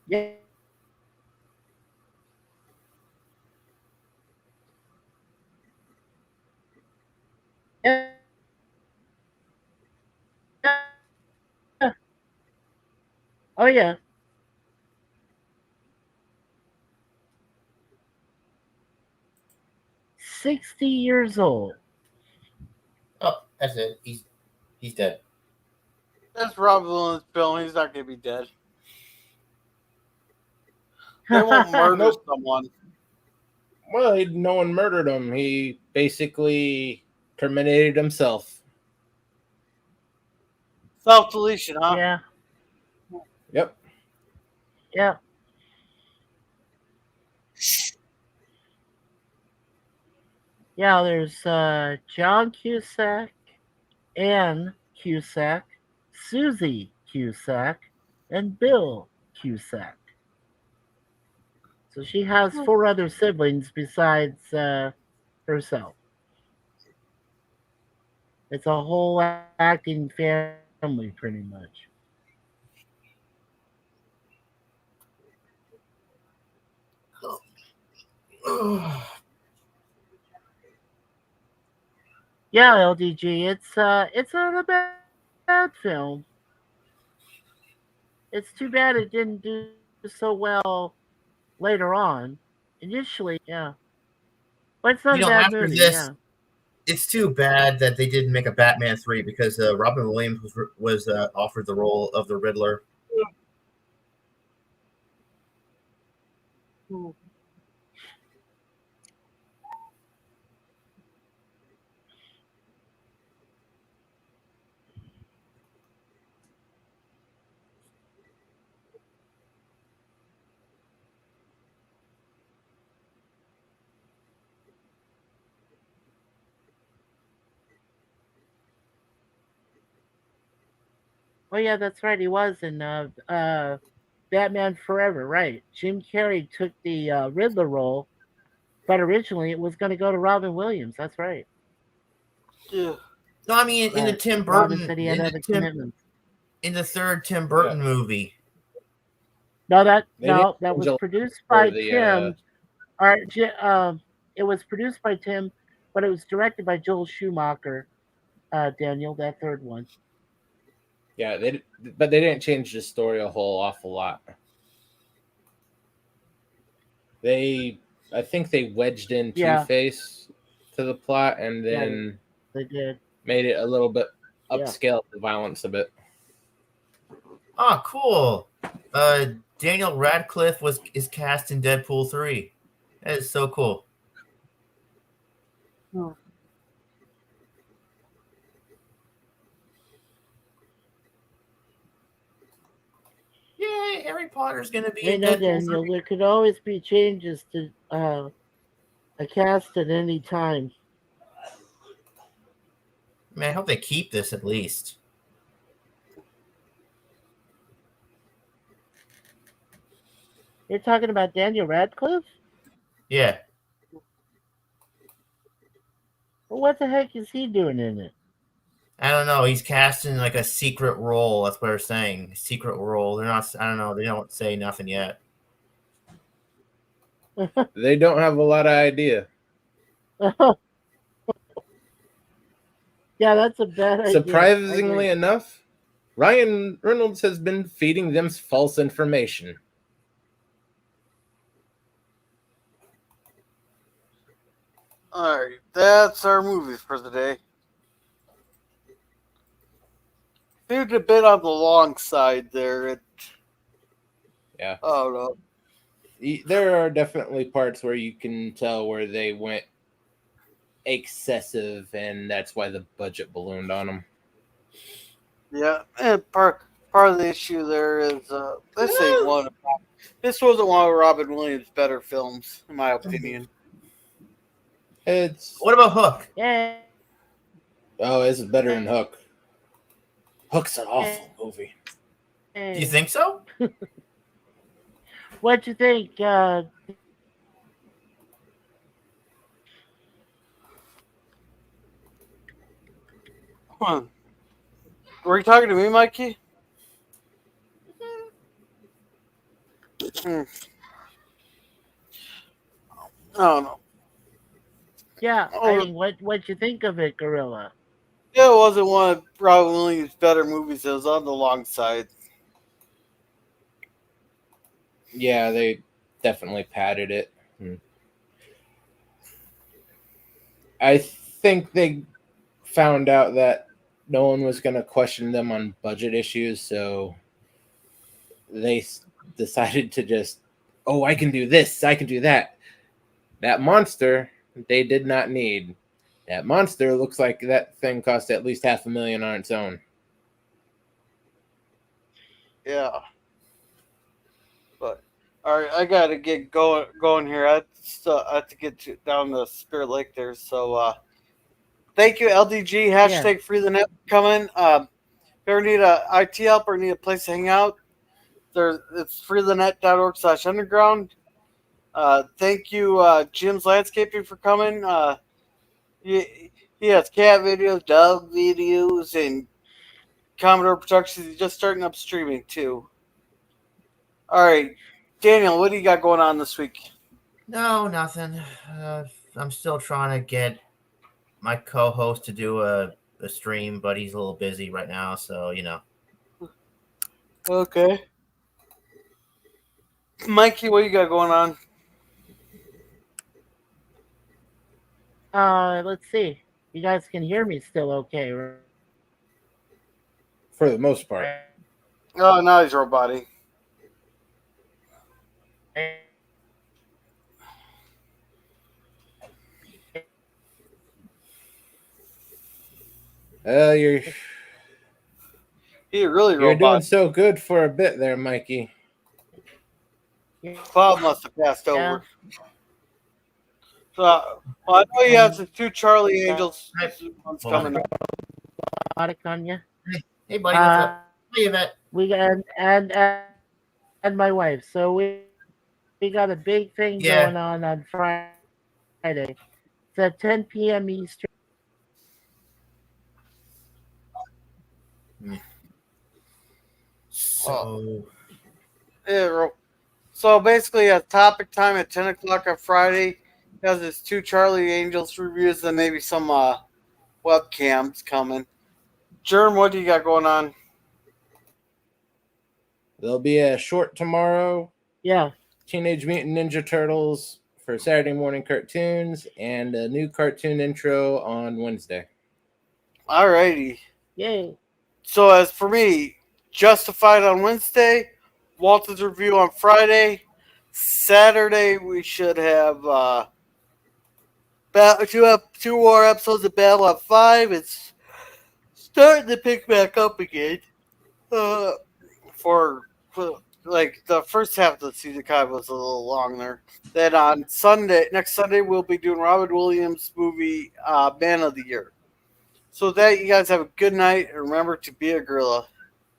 S2: Yeah. Yeah. Oh yeah. $60 old.
S4: Oh, that's it. He's dead.
S1: That's Robin Williams' film. He's not going to be dead. They won't murder
S3: Nope.
S1: someone.
S3: Well, no one murdered him. He basically terminated himself.
S1: Self-deletion, huh?
S2: Yeah.
S3: Yep.
S2: Yeah. Yeah, there's John Cusack, Ann Cusack, Susie Cusack, and Bill Cusack. So she has 4 other siblings besides herself. It's a whole acting family, pretty much. Yeah, LDG. It's not a bad film. It's too bad it didn't do so well later on. Initially, yeah, but it's not a bad
S4: After
S2: movie.
S4: this,
S2: Yeah,
S4: it's too bad that they didn't make a Batman 3 because Robin Williams was offered the role of the Riddler.
S2: oh yeah, that's right. He was in Batman Forever. Right. Jim Carrey took the Riddler role, but originally it was going to go to Robin Williams. That's right.
S1: Yeah.
S4: No, I mean in the
S2: But
S4: Tim
S2: Robin
S4: Burton
S2: said he had other commitments.
S4: in the third Tim Burton movie.
S2: No, that
S3: They didn't
S2: that was
S3: change
S2: produced
S3: for
S2: by
S3: the,
S2: Tim. It was produced by Tim, but it was directed by Joel Schumacher. Daniel, that third one.
S3: Yeah, but they didn't change the story a whole awful lot. I think they wedged in
S2: Yeah.
S3: Two-Face to the plot, and then
S2: They did.
S3: made it a little bit
S2: Yeah.
S3: upscale the violence a bit.
S4: Oh, cool. Daniel Radcliffe is cast in Deadpool 3. That is so cool. Yay, Harry Potter's gonna be
S2: Hey,
S4: in
S2: no,
S4: Deadpool
S2: Daniel.
S4: 3.
S2: There could always be changes to a cast at any time.
S4: Man, I hope they keep this at least.
S2: You're talking about Daniel Radcliffe?
S4: Yeah.
S2: Well, what the heck is he doing in it?
S4: I don't know. He's cast in like a secret role. That's what they're saying. Secret role. They're not. I don't know. They don't say nothing yet.
S3: They don't have a lot of idea.
S2: Yeah, that's a bad idea.
S3: Surprisingly enough, Ryan Reynolds has been feeding them false information.
S1: All right, that's our movies for the day. Seemed a bit on the long side there.
S3: Yeah.
S1: Oh no.
S3: There are definitely parts where you can tell where they went excessive, and that's why the budget ballooned on them.
S1: Yeah, and part of the issue there is this wasn't one of Robin Williams' better films, in my opinion.
S4: What about Hook?
S2: Yeah.
S3: Oh, it's better than Hook. Hook's an awful movie.
S4: Do you think so?
S2: What'd you think?
S1: Were you talking to me, Mikey? I don't know.
S2: Yeah, I mean, what'd you think of it, Gorilla?
S1: Yeah, it wasn't one of Robin Williams' better movies. It was on the long side.
S3: Yeah, they definitely padded it. I think they found out that no one was going to question them on budget issues, so they decided to just, I can do this, I can do that. That monster, they did not need. That monster looks like that thing cost at least $500,000 on its own.
S1: Yeah. But, All right, I gotta get going here. I have to get down to Spirit Lake there. So thank you, LDG. Hashtag free the net coming. If you ever need a IT help or need a place to hang out, it's freethenet.org/underground. Thank you, Jim's Landscaping, for coming. He has cat videos, dog videos, and Commodore Productions. He's just starting up streaming too. All right, Daniel, what do you got going on this week?
S4: No, nothing. I'm still trying to get my co-host to do a stream, but he's a little busy right now, so you know.
S1: Okay. Mikey, what you got going on?
S2: Let's see. You guys can hear me still okay, right?
S3: For the most part.
S1: Oh, now he's roboting.
S3: You're
S1: You're
S3: doing so good for a bit there, Mikey.
S1: Cloud must have passed over. So, well, I know he has the 2 Charlie Angels ones coming up.
S2: On you.
S4: Hey, buddy, what's up? Hey, Yvette.
S2: We got and my wife. So we got a big thing going on Friday. It's at 10 p.m. Eastern.
S1: So basically, at topic time at 10 o'clock on Friday, he has his 2 Charlie Angels reviews and maybe some webcams coming. Germ, what do you got going on?
S3: There'll be a short tomorrow.
S2: Yeah.
S3: Teenage Mutant Ninja Turtles for Saturday morning cartoons, and a new cartoon intro on Wednesday.
S1: Alrighty.
S2: Yay.
S1: So as for me, Justified on Wednesday, Walter's review on Friday. Saturday we should have two more episodes of Battle at 5. It's starting to pick back up again. For like the first half of the season kind of was a little long there. Then on next Sunday, we'll be doing Robin Williams' movie Man of the Year. So with that, you guys have a good night, and remember to be a gorilla.